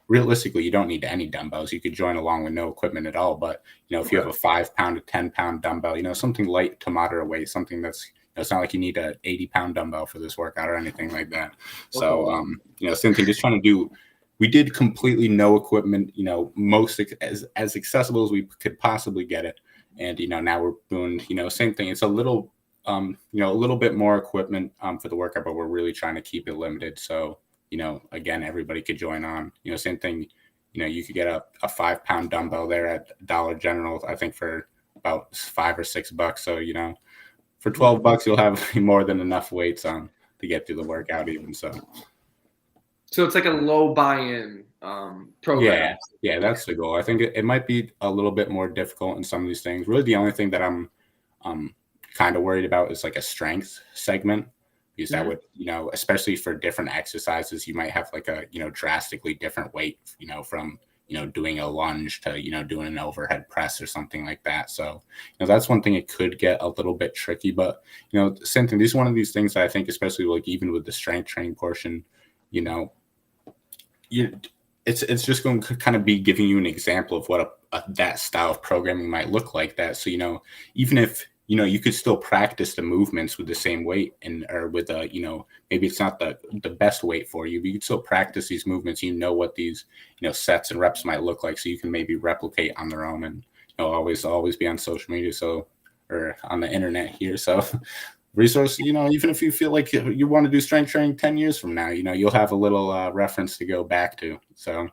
realistically, you don't need any dumbbells. You could join along with no equipment at all. But, if you have a 5 pound to 10 pound dumbbell, something light to moderate weight, something that's, it's not like you need a 80 pound dumbbell for this workout or anything like that. So, same thing, just trying to do, we did completely no equipment, most as accessible as we could possibly get it. And, now we're doing, same thing. It's a little, a little bit more equipment for the workout, but we're really trying to keep it limited. So, again, everybody could join on, same thing. You could get a 5 pound dumbbell there at Dollar General, I think for about $5 or $6. So, for $12, you'll have more than enough weights to get through the workout even. So it's like a low buy-in program. Yeah, that's the goal. I think it might be a little bit more difficult in some of these things. Really, the only thing that I'm kind of worried about is like a strength segment, because that would, especially for different exercises, you might have like a, drastically different weight, from, doing a lunge to, doing an overhead press or something like that. So, that's one thing it could get a little bit tricky, but, same thing. This is one of these things that I think, especially like even with the strength training portion, it's just going to kind of be giving you an example of what that style of programming might look like. That, so, even if, you could still practice the movements with the same weight or with a, maybe it's not the best weight for you, but you can still practice these movements. What these, sets and reps might look like, so you can maybe replicate on their own, and, always be on social media. So, or on the internet here. So resource, even if you feel like you want to do strength training 10 years from now, you'll have a little reference to go back to. So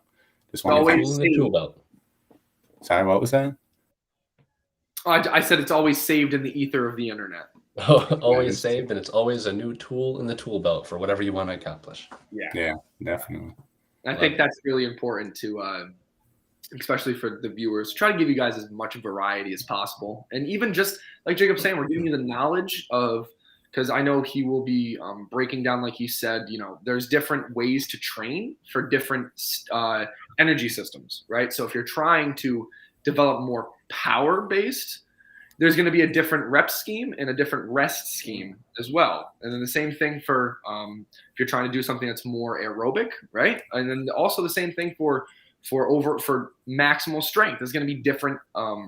just want to tool belt. Sorry, what was that? I said it's always saved in the ether of the internet. Always saved, and it's always a new tool in the tool belt for whatever you want to accomplish. Yeah, definitely. I think that's really important to, especially for the viewers, try to give you guys as much variety as possible. And even just like Jacob's saying, we're giving you the knowledge of, because I know he will be breaking down, like he said, there's different ways to train for different energy systems, right? So if you're trying to develop more power-based, there's going to be a different rep scheme and a different rest scheme as well. And then the same thing for if you're trying to do something that's more aerobic, right? And then also the same thing for maximal strength. There's going to be different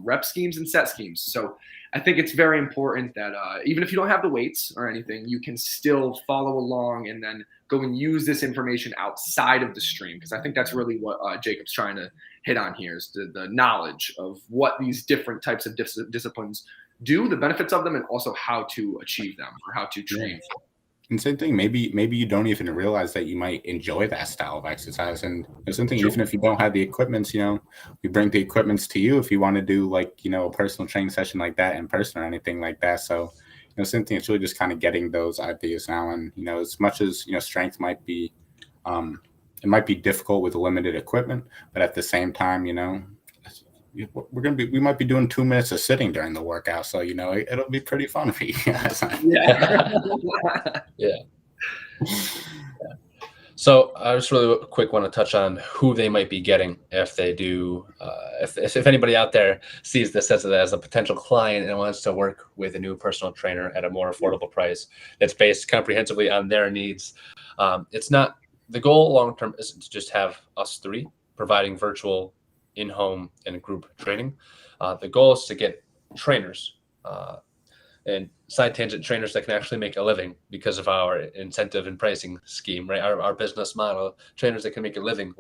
rep schemes and set schemes. So I think it's very important that even if you don't have the weights or anything, you can still follow along and then go and use this information outside of the stream, because I think that's really what Jacob's trying to hit on here, is the knowledge of what these different types of disciplines do, the benefits of them, and also how to achieve them or how to train. And same thing, maybe you don't even realize that you might enjoy that style of exercise. And something, even if you don't have the equipments, we bring the equipments to you if you want to do like, a personal training session like that in person or anything like that. So, same thing. It's really just kind of getting those ideas now. And, as much as, strength might be, it might be difficult with limited equipment, but at the same time, we might be doing 2 minutes of sitting during the workout. So, it'll be pretty fun for you guys. Yeah. Yeah. So I just really quick want to touch on who they might be getting if they do. If anybody out there sees this as a potential client and wants to work with a new personal trainer at a more affordable price that's based comprehensively on their needs. It's not the goal long term isn't to just have us three providing virtual, in-home, and group training. The goal is to get trainers and side tangent trainers that can actually make a living because of our incentive and pricing scheme, right? Our business model, trainers that can make a living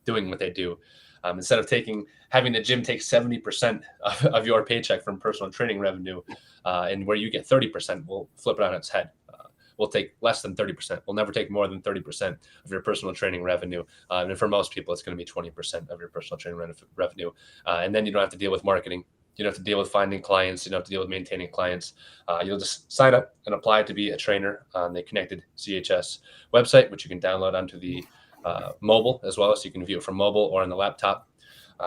doing what they do. Instead of having the gym take 70% of your paycheck from personal training revenue, and where you get 30%, we'll flip it on its head. We'll take less than 30%. We'll never take more than 30% of your personal training revenue. And for most people, it's going to be 20% of your personal training revenue. And then you don't have to deal with marketing. You don't have to deal with finding clients. You don't have to deal with maintaining clients. You'll just sign up and apply to be a trainer on the Connected Cchs website, which you can download onto the mobile as well. So you can view it from mobile or on the laptop.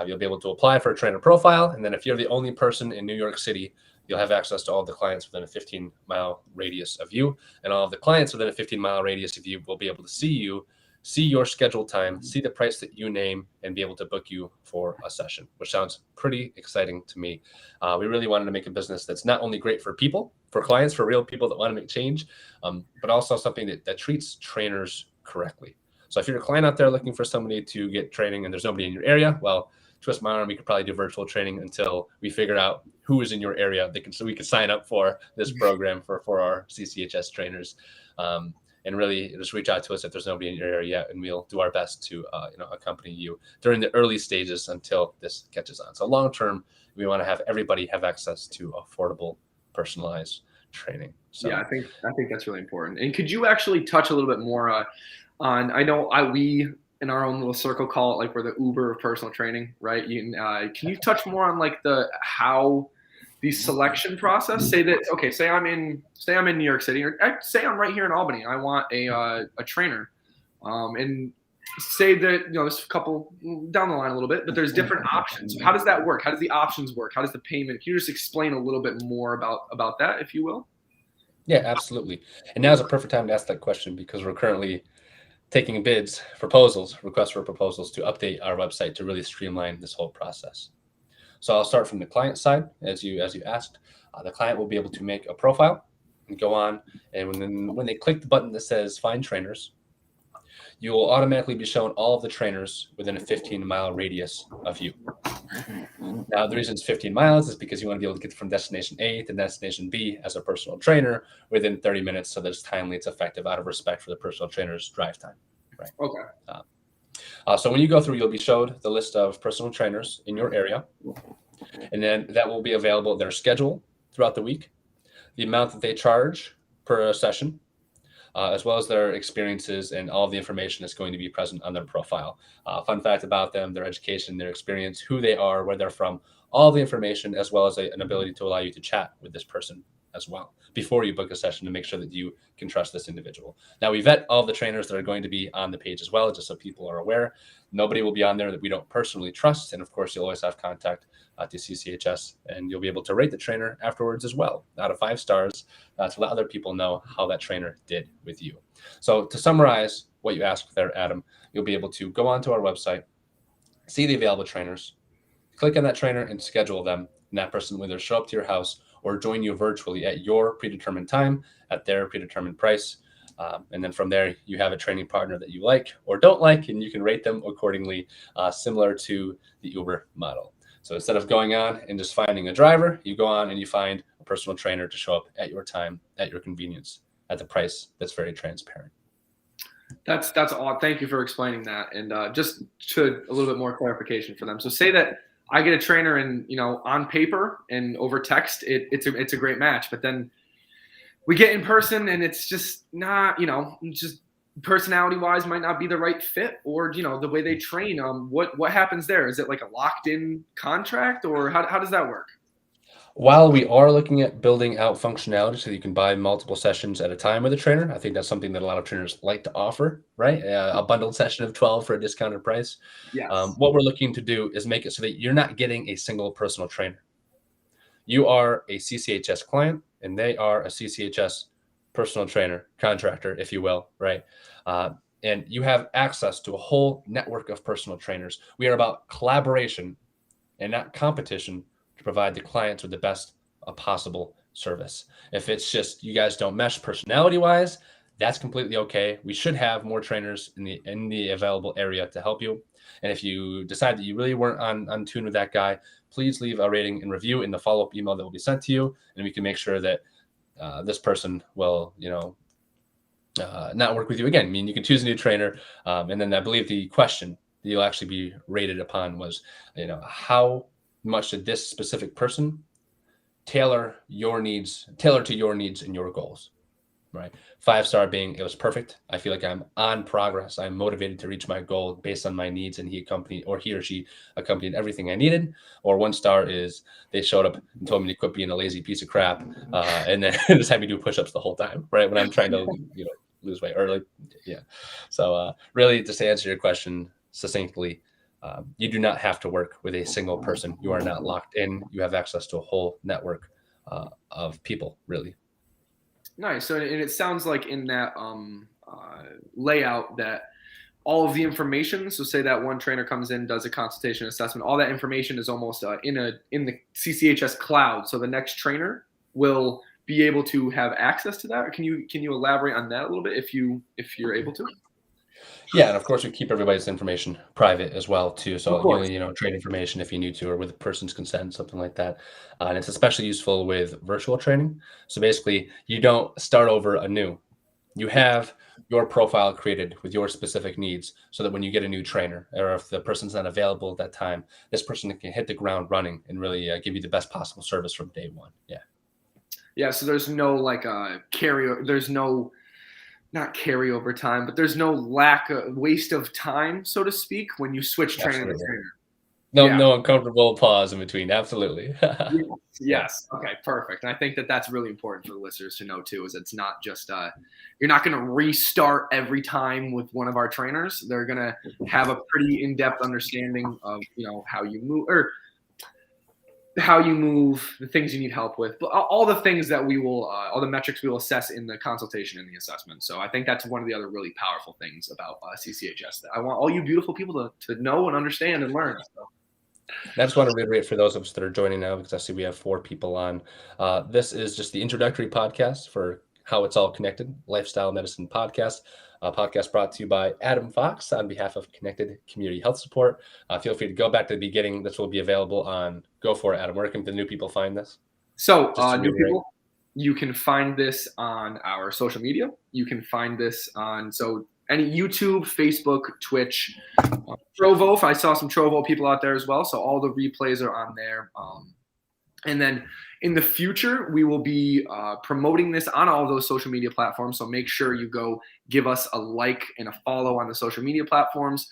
You'll be able to apply for a trainer profile. And then if you're the only person in New York City, you'll have access to all of the clients within a 15-mile radius of you. And all of the clients within a 15-mile radius of you will be able to see you, see your scheduled time, see the price that you name, and be able to book you for a session, which sounds pretty exciting to me. We really wanted to make a business that's not only great for people, for clients, for real people that want to make change, but also something that treats trainers correctly. So if you're a client out there looking for somebody to get training and there's nobody in your area, well, twist my arm, we could probably do virtual training until we figure out who is in your area so we can sign up for this program for our CCHS trainers. And really just reach out to us if there's nobody in your area yet, and we'll do our best to accompany you during the early stages until this catches on. So long term, we want to have everybody have access to affordable, personalized training. So yeah, I think that's really important. And could you actually touch a little bit more on? I know we in our own little circle call it like we're the Uber of personal training, right? Can you touch more on like how the selection process? Say I'm in New York City, or say I'm right here in Albany. And I want a trainer, and say that there's a couple down the line a little bit, but there's different options. So how does that work? How does the options work? How does the payment? Can you just explain a little bit more about that, if you will? Yeah, absolutely. And now is a perfect time to ask that question because we're currently taking requests for proposals to update our website to really streamline this whole process. So I'll start from the client side, as you asked. The client will be able to make a profile and go on, and when they click the button that says Find Trainers, you will automatically be shown all of the trainers within a 15-mile radius of you. Now, the reason it's 15 miles is because you want to be able to get from destination A to destination B as a personal trainer within 30 minutes, so that it's timely, it's effective, out of respect for the personal trainer's drive time. Right. Okay. So when you go through, you'll be showed the list of personal trainers in your area, and then that will be available, their schedule throughout the week, the amount that they charge per session, as well as their experiences and all of the information that's going to be present on their profile. Fun fact about them, their education, their experience, who they are, where they're from, all the information, as well as an ability to allow you to chat with this person as well before you book a session to make sure that you can trust this individual. Now, we vet all the trainers that are going to be on the page as well, just so people are aware. Nobody will be on there that we don't personally trust. And of course, you'll always have contact to CCHS, and you'll be able to rate the trainer afterwards as well, out of 5 stars, to let other people know how that trainer did with you. So to summarize what you asked there, Adam, you'll be able to go onto our website, see the available trainers, click on that trainer and schedule them. And that person will either show up to your house or join you virtually at your predetermined time at their predetermined price. And then from there, you have a training partner that you like or don't like, and you can rate them accordingly, similar to the Uber model. So instead of going on and just finding a driver, you go on and you find a personal trainer to show up at your time, at your convenience, at the price that's very transparent. That's all. Thank you for explaining that. And just to a little bit more clarification for them. So say that I get a trainer and, on paper and over text, it's a great match, but then we get in person and it's just not, just personality wise might not be the right fit, or, the way they train. What happens there? Is it like a locked in contract, or how does that work? While we are looking at building out functionality so that you can buy multiple sessions at a time with a trainer, I think that's something that a lot of trainers like to offer, right? A bundled session of 12 for a discounted price. Yes. What we're looking to do is make it so that you're not getting a single personal trainer. You are a CCHS client, and they are a CCHS personal trainer, contractor, if you will, right? And you have access to a whole network of personal trainers. We are about collaboration and not competition to provide the clients with the best possible service. If it's just you guys don't mesh personality wise, that's completely okay. We should have more trainers in the available area to help you. And if you decide that you really weren't on tune with that guy, please leave a rating and review in the follow-up email that will be sent to you, and we can make sure that this person will, not work with you again. I mean, you can choose a new trainer, and then I believe the question that you'll actually be rated upon was, how much did this specific person tailor to your needs and your goals, right? 5-star being it was perfect. I feel like I'm on progress. I'm motivated to reach my goal based on my needs, and he or she accompanied everything I needed. Or 1-star is they showed up and told me to quit being a lazy piece of crap, and then just had me do push-ups the whole time, right? When I'm trying to, lose weight early. Yeah. So really, just to answer your question succinctly, you do not have to work with a single person. You are not locked in. You have access to a whole network of people, really. Nice. So, and it sounds like in that layout that all of the information, so say that one trainer comes in, does a consultation assessment, all that information is almost in the CCHS cloud. So the next trainer will be able to have access to that. Or can you elaborate on that a little bit if you're able to? Yeah, and of course we keep everybody's information private as well too. So you only trade information if you need to, or with a person's consent, something like that. And it's especially useful with virtual training. So basically, you don't start over anew. You have your profile created with your specific needs, so that when you get a new trainer, or if the person's not available at that time, this person can hit the ground running and really give you the best possible service from day one. Yeah. Yeah. So there's no there's no, not carryover time, but there's no waste of time, so to speak, when you switch trainer to trainer. No uncomfortable pause in between. Absolutely. Yes. Okay, perfect. And I think that that's really important for the listeners to know too, is it's not just you're not going to restart every time with one of our trainers. They're going to have a pretty in-depth understanding of, how you move, the things you need help with, but all the things that all the metrics we will assess in the consultation and the assessment. So I think that's one of the other really powerful things about CCHS that I want all you beautiful people to know and understand and learn. So. I just want to reiterate for those of us that are joining now, because I see we have 4 people on. This is just the introductory podcast for How It's All Connected, Lifestyle Medicine Podcast. A podcast brought to you by Adam Fox on behalf of Connected Community Health Support. Feel free to go back to the beginning. This will be available on Go For It, Adam. Where can the new people find this? So new people, you can find this on our social media. You can find this on any YouTube, Facebook, Twitch, Trovo. I saw some Trovo people out there as well. So all the replays are on there. And then in the future, we will be promoting this on all of those social media platforms. So make sure you go give us a like and a follow on the social media platforms.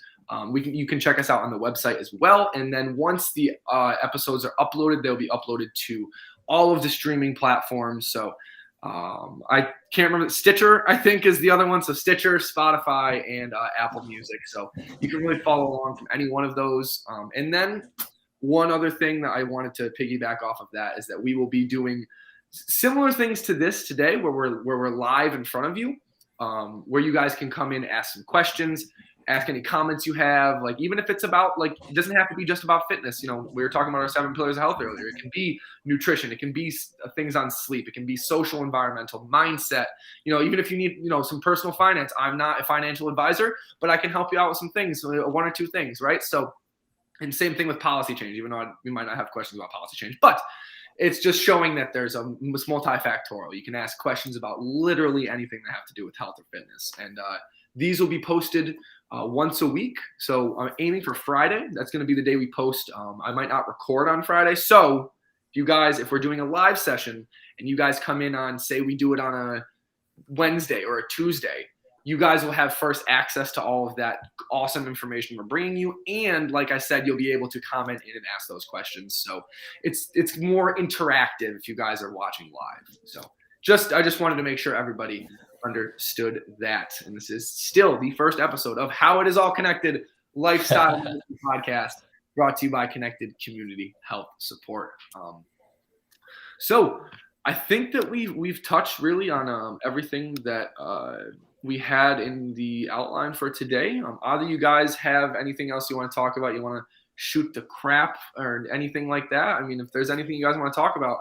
You can check us out on the website as well. And then once the episodes are uploaded, they'll be uploaded to all of the streaming platforms. So I can't remember. Stitcher, I think, is the other one. So Stitcher, Spotify, and Apple Music. So you can really follow along from any one of those. And then one other thing that I wanted to piggyback off of that is that we will be doing similar things to this today, where we're live in front of you, where you guys can come in, ask some questions, ask any comments you have. Like, even if it's about, it doesn't have to be just about fitness. We were talking about our 7 pillars of health earlier. It can be nutrition. It can be things on sleep. It can be social, environmental, mindset. Even if you need, some personal finance. I'm not a financial advisor, but I can help you out with some things, 1 or 2 things, right? So, and same thing with policy change, even though we might not have questions about policy change, but it's just showing that it's multifactorial. You can ask questions about literally anything that have to do with health or fitness. And these will be posted once a week. So I'm aiming for Friday. That's going to be the day we post. I might not record on Friday. So if we're doing a live session and you guys come in on, say we do it on a Wednesday or a Tuesday, you guys will have first access to all of that awesome information we're bringing you. And like I said, you'll be able to comment in and ask those questions. So it's more interactive if you guys are watching live. So I just wanted to make sure everybody understood that. And this is still the first episode of How It Is All Connected Lifestyle Podcast, brought to you by Connected Community Health Support. So I think that we've touched really on everything that we had in the outline for today. Either you guys have anything else you want to talk about, you want to shoot the crap or anything like that? I mean, if there's anything you guys want to talk about,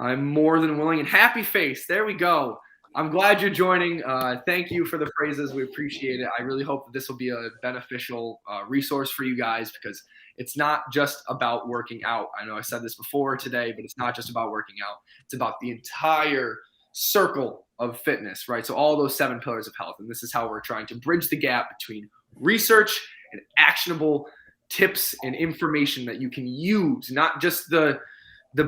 I'm more than willing. And Happy Face, there we go. I'm glad you're joining. Thank you for the praises. We appreciate it. I really hope that this will be a beneficial resource for you guys, because it's not just about working out. I know I said this before today, but it's not just about working out. It's about the entire circle of fitness, right? So all those 7 pillars of health. And this is how we're trying to bridge the gap between research and actionable tips and information that you can use, not just the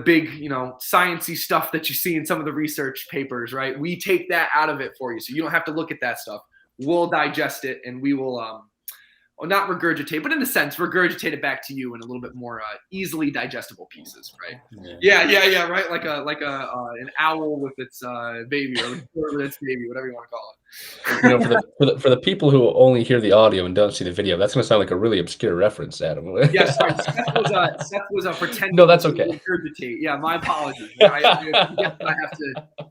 big, sciencey stuff that you see in some of the research papers, right? We take that out of it for you. So you don't have to look at that stuff. We'll digest it, and we will, not regurgitate, but in a sense, regurgitate it back to you in a little bit more easily digestible pieces, right? Yeah, right? Like an owl with its baby, or with its baby, whatever you want to call it. For the people who only hear the audio and don't see the video, that's going to sound like a really obscure reference, Adam. Yeah, sorry. Seth was pretending. No, that's okay. To regurgitate. Yeah, my apologies. I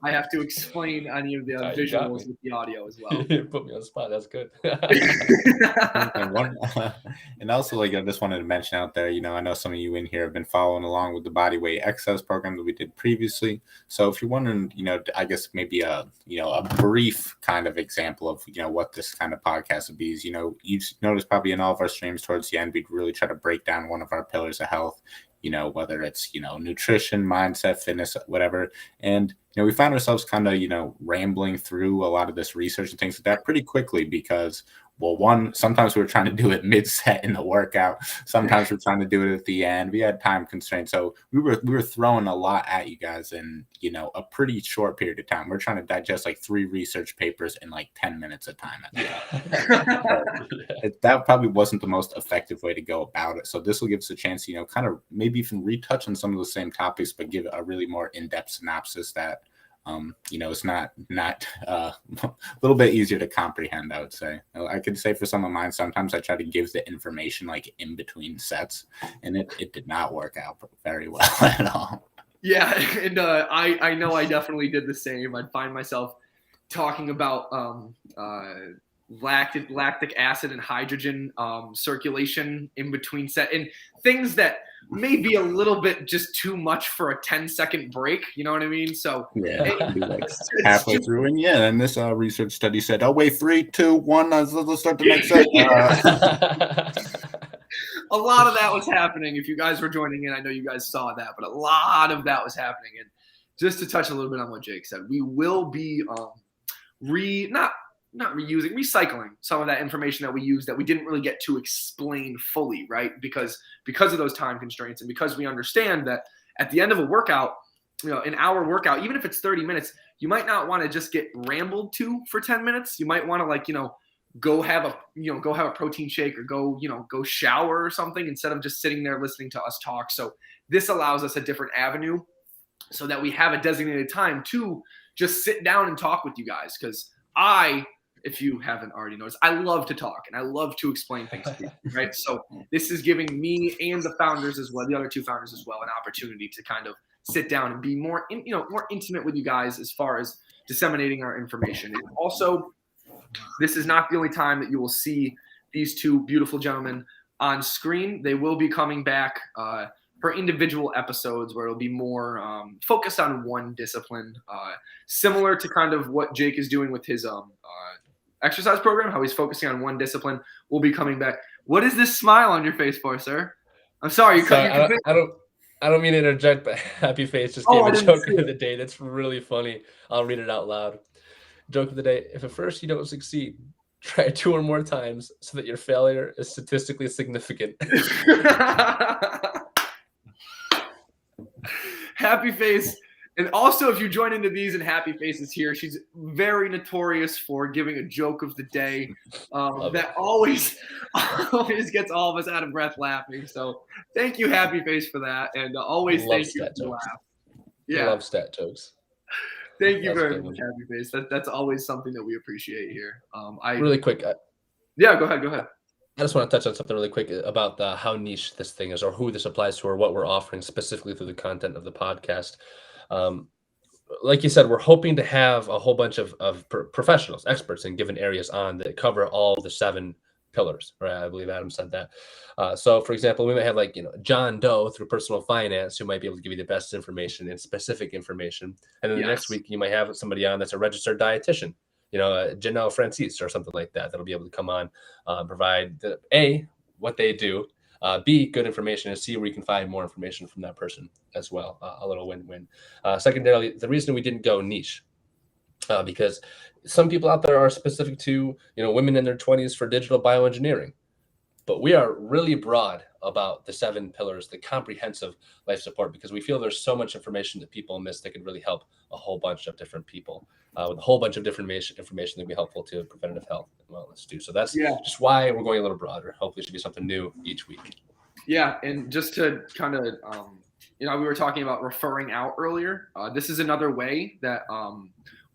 have to explain any of the visuals with the audio as well. You put me on the spot. That's good. And also, I just wanted to mention out there, I know some of you in here have been following along with the body weight exercise program that we did previously. So if you're wondering, I guess maybe a brief kind of example of, what this kind of podcast would be is, you've noticed probably in all of our streams towards the end, we'd really try to break down one of our pillars of health, whether it's, nutrition, mindset, fitness, whatever. And, we found ourselves kind of, rambling through a lot of this research and things like that pretty quickly because, well, one, sometimes we were trying to do it mid-set in the workout. Sometimes we're trying to do it at the end. We had time constraints. So we were throwing a lot at you guys in, a pretty short period of time. We're trying to digest 3 research papers in 10 minutes a time. That probably wasn't the most effective way to go about it. So this will give us a chance, kind of maybe even retouch on some of the same topics, but give a really more in-depth synopsis that, it's not a little bit easier to comprehend, I would say. I could say for some of mine, sometimes I try to give the information in between sets, and it did not work out very well at all. Yeah, and I know I definitely did the same. I'd find myself talking about lactic acid and hydrogen circulation in between set, and things that may be a little bit just too much for a 10-second break. You know what I mean? So yeah, halfway through, and and this research study said, "Oh wait, 3, 2, 1, let's start the next set." A lot of that was happening. If you guys were joining in, I know you guys saw that, but a lot of that was happening. And just to touch a little bit on what Jake said, we will be recycling some of that information that we used that we didn't really get to explain fully, right? Because of those time constraints, and because we understand that at the end of a workout, an hour workout, even if it's 30 minutes, you might not want to just get rambled to for 10 minutes. You might want to go have a protein shake or go shower or something instead of just sitting there listening to us talk. So this allows us a different avenue so that we have a designated time to just sit down and talk with you guys. Because if you haven't already noticed, I love to talk and I love to explain things to you, right? So this is giving me and the founders as well, the other 2 founders as well, an opportunity to kind of sit down and be more intimate with you guys as far as disseminating our information. And also, this is not the only time that you will see these 2 beautiful gentlemen on screen. They will be coming back for individual episodes where it'll be more focused on one discipline, similar to kind of what Jake is doing with his exercise program, how he's focusing on one discipline. We'll be coming back. What is this smile on your face for, sir? I'm sorry. I don't mean to interject, but Happy Face just gave a joke of the day that's really funny. I'll read it out loud. Joke of the day: if at first you don't succeed, try 2 or more times so that your failure is statistically significant. Happy Face And also, if you join into these and Happy Face is here, she's very notorious for giving a joke of the day that always gets all of us out of breath laughing. So thank you, Happy Face, for that. And always thank you for the laugh. Yeah. I love stat jokes. Thank you very much, Happy Face. That's always something that we appreciate here. Really quick. Yeah, go ahead. I just want to touch on something really quick about how niche this thing is, or who this applies to, or what we're offering specifically through the content of the podcast. Like you said, we're hoping to have a whole bunch of professionals, experts in given areas on that cover all the 7 pillars, right? I believe Adam said that. So, for example, we might have John Doe through personal finance who might be able to give you the best information and specific information. And then the next week, you might have somebody on that's a registered dietitian, Janelle Francis or something like that, that'll be able to come on, provide what they do, B, good information, and C, where you can find more information from that person as well. A little win-win. Secondarily, the reason we didn't go niche, because some people out there are specific to, women in their 20s for digital bioengineering. But we are really broad about the 7 pillars, the comprehensive life support, because we feel there's so much information that people miss that could really help a whole bunch of different people with a whole bunch of different information that would be helpful to preventative health and wellness too. So that's just why we're going a little broader. Hopefully it should be something new each week. Yeah, and just to kind of, we were talking about referring out earlier. This is another way that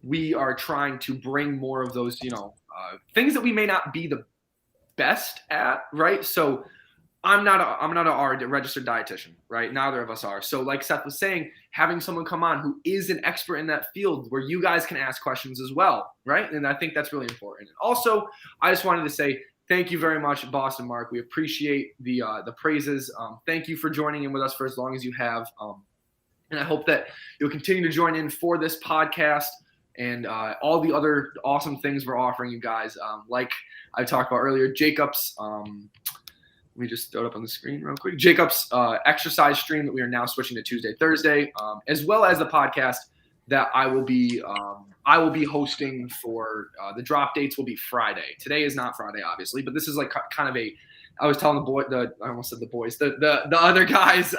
we are trying to bring more of those, things that we may not be the best at, right? So I'm not a registered dietitian, right? Neither of us are. So like Seth was saying, having someone come on who is an expert in that field where you guys can ask questions as well, right? And I think that's really important. And also, I just wanted to say thank you very much, Boston Mark. We appreciate the praises. Thank you for joining in with us for as long as you have. And I hope that you'll continue to join in for this podcast and all the other awesome things we're offering you guys. Like I talked about earlier, Jacob's, let me just throw it up on the screen real quick. Jacob's exercise stream that we are now switching to Tuesday, Thursday, as well as the podcast that I will be hosting for the drop dates will be Friday. Today is not Friday, obviously, but this is like kind of I was telling I almost said the boys, the other guys,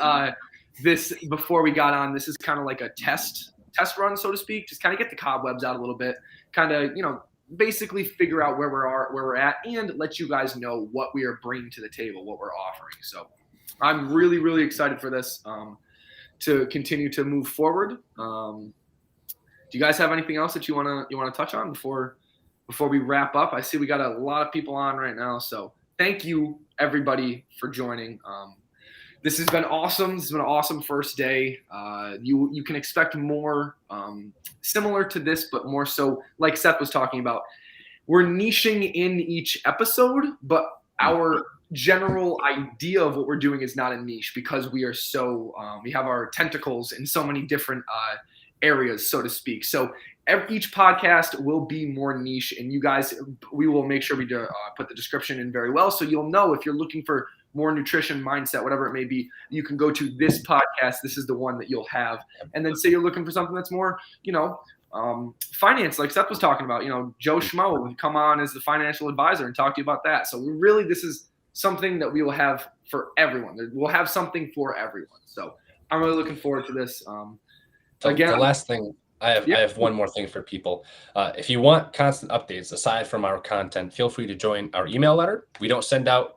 this before we got on, this is kind of like a test run, so to speak, just kind of get the cobwebs out a little bit, kind of, basically figure out where we're at and let you guys know what we are bringing to the table, what we're offering. So I'm really, really excited for this to continue to move forward. Do you guys have anything else that you want to touch on before we wrap up? I see we got a lot of people on right now. So thank you everybody for joining. This has been awesome. This has been an awesome first day. You can expect more similar to this, but more so like Seth was talking about. We're niching in each episode, but our general idea of what we're doing is not a niche because we are so we have our tentacles in so many different areas, so to speak. So each podcast will be more niche, and you guys, we will make sure we put the description in very well, so you'll know if you're looking for more nutrition, mindset, whatever it may be, you can go to this podcast. This is the one that you'll have. And then say you're looking for something that's more, finance, like Seth was talking about, Joe Schmo would come on as the financial advisor and talk to you about that. So this is something that we will have for everyone. We'll have something for everyone. So I'm really looking forward to this. Again, the last thing, I have one more thing for people. If you want constant updates aside from our content, feel free to join our email letter. We don't send out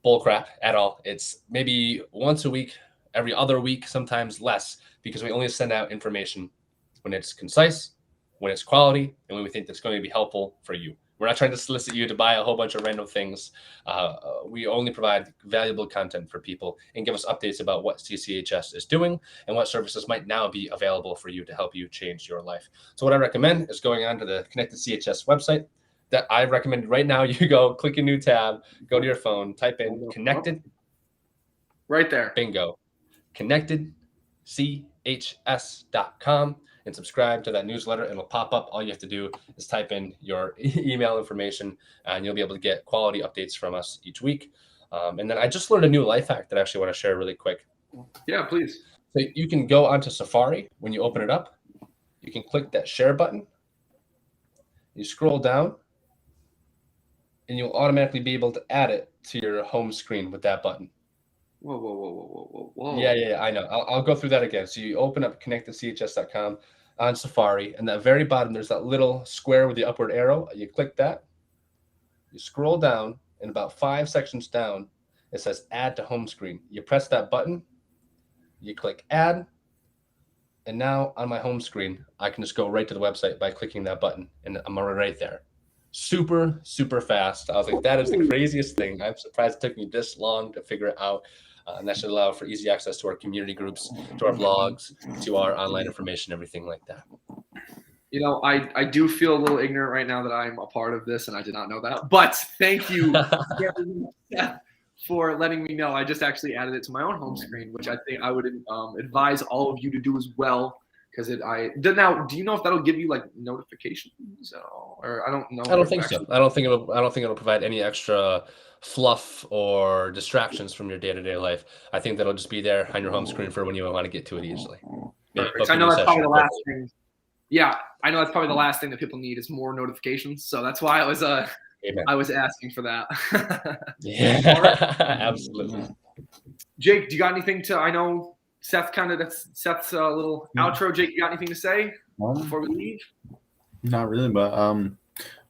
bull crap at all. It's maybe once a week, every other week, sometimes less, because we only send out information when it's concise, when it's quality, and when we think that's going to be helpful for you. We're not trying to solicit you to buy a whole bunch of random things. We only provide valuable content for people and give us updates about what CCHS is doing and what services might now be available for you to help you change your life. So what I recommend is going on to the Connected CHS website. That I recommend right now, you go click a new tab, go to your phone, type in connected. Right there. Bingo. ConnectedChs.com and subscribe to that newsletter. It'll pop up. All you have to do is type in your email information and you'll be able to get quality updates from us each week. And then I just learned a new life hack that I actually want to share really quick. Yeah, please. So you can go onto Safari. When you open it up, you can click that share button. You scroll down, and you'll automatically be able to add it to your home screen with that button. Whoa. Yeah, I know. I'll go through that again. So you open up connectedchs.com on Safari, and at the very bottom, there's that little square with the upward arrow. You click that. You scroll down, and about 5 sections down, it says Add to Home Screen. You press that button. You click Add. And now on my home screen, I can just go right to the website by clicking that button, and I'm right there. Super, super fast. I was like, that is the craziest thing. I'm surprised it took me this long to figure it out. And that should allow for easy access to our community groups, to our blogs, to our online information, everything like that. You know, I do feel a little ignorant right now that I'm a part of this, and I did not know that. But thank you for letting me know. I just actually added it to my own home screen, which I think I would advise all of you to do as well. Because now, do you know if that'll give you like notifications or I don't know? I don't think so. I don't think it'll provide any extra fluff or distractions from your day-to-day life. I think that'll just be there on your home screen for when you want to get to it easily. Perfect. I know that's probably the last thing. Yeah, I know that's probably the last thing that people need is more notifications. So that's why I was asking for that. Yeah, absolutely. Jake, do you got anything to? I know Seth's little outro. Jake, you got anything to say before we leave? Not really, but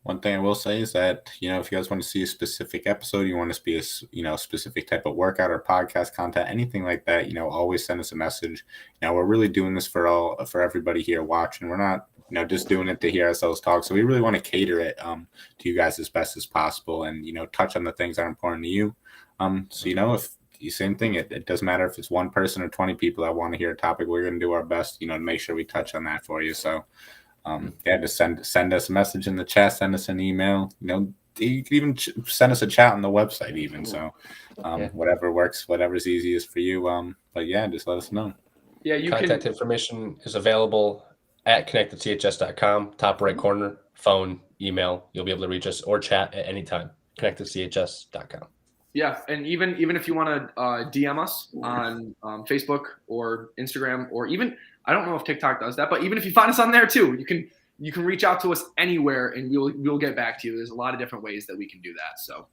one thing I will say is that, if you guys want to see a specific episode, you want to see a specific type of workout or podcast content, anything like that, always send us a message. We're really doing this for everybody here watching. We're not, just doing it to hear ourselves talk. So we really want to cater it to you guys as best as possible and, touch on the things that are important to you. If the same thing, it doesn't matter if it's one person or 20 people that want to hear a topic, we're going to do our best, to make sure we touch on that for you. So, just send us a message in the chat, send us an email. You can even send us a chat on the website even. So whatever works, whatever's easiest for you. But yeah, just let us know. Yeah, contact information is available at connectedchs.com, top right corner, phone, email. You'll be able to reach us or chat at any time. connectedchs.com. Yeah, and even if you want to DM us on Facebook or Instagram or even I don't know if TikTok does that, but even if you find us on there too, you can reach out to us anywhere and we'll get back to you. There's a lot of different ways that we can do that. So,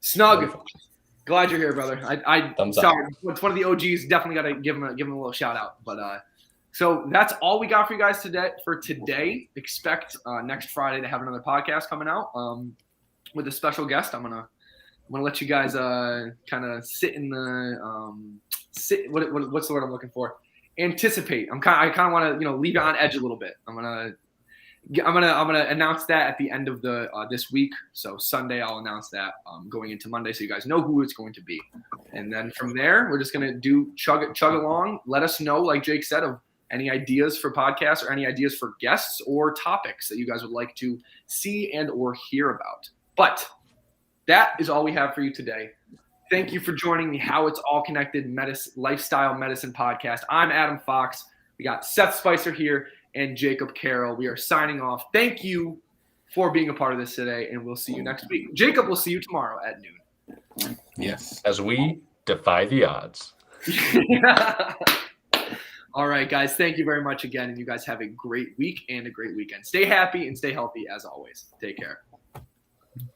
Snug, wonderful. Glad you're here, brother. Sorry, it's one of the OGs. Definitely got to give him a little shout out. But so that's all we got for you guys today. Expect next Friday to have another podcast coming out with a special guest. I'm gonna let you guys kind of sit in the what's the word I'm looking for? Anticipate. I kind of want to leave it on edge a little bit. I'm gonna announce that at the end of the this week. So Sunday I'll announce that going into Monday, so you guys know who it's going to be. And then from there we're just gonna chug along. Let us know, like Jake said, of any ideas for podcasts or any ideas for guests or topics that you guys would like to see and or hear about. But that is all we have for you today. Thank you for joining the How It's All Connected Lifestyle Medicine Podcast. I'm Adam Fox. We got Seth Spicer here and Jacob Carroll. We are signing off. Thank you for being a part of this today, and we'll see you next week. Jacob, we'll see you tomorrow at noon. Yes, as we defy the odds. All right, guys. Thank you very much again, and you guys have a great week and a great weekend. Stay happy and stay healthy as always. Take care.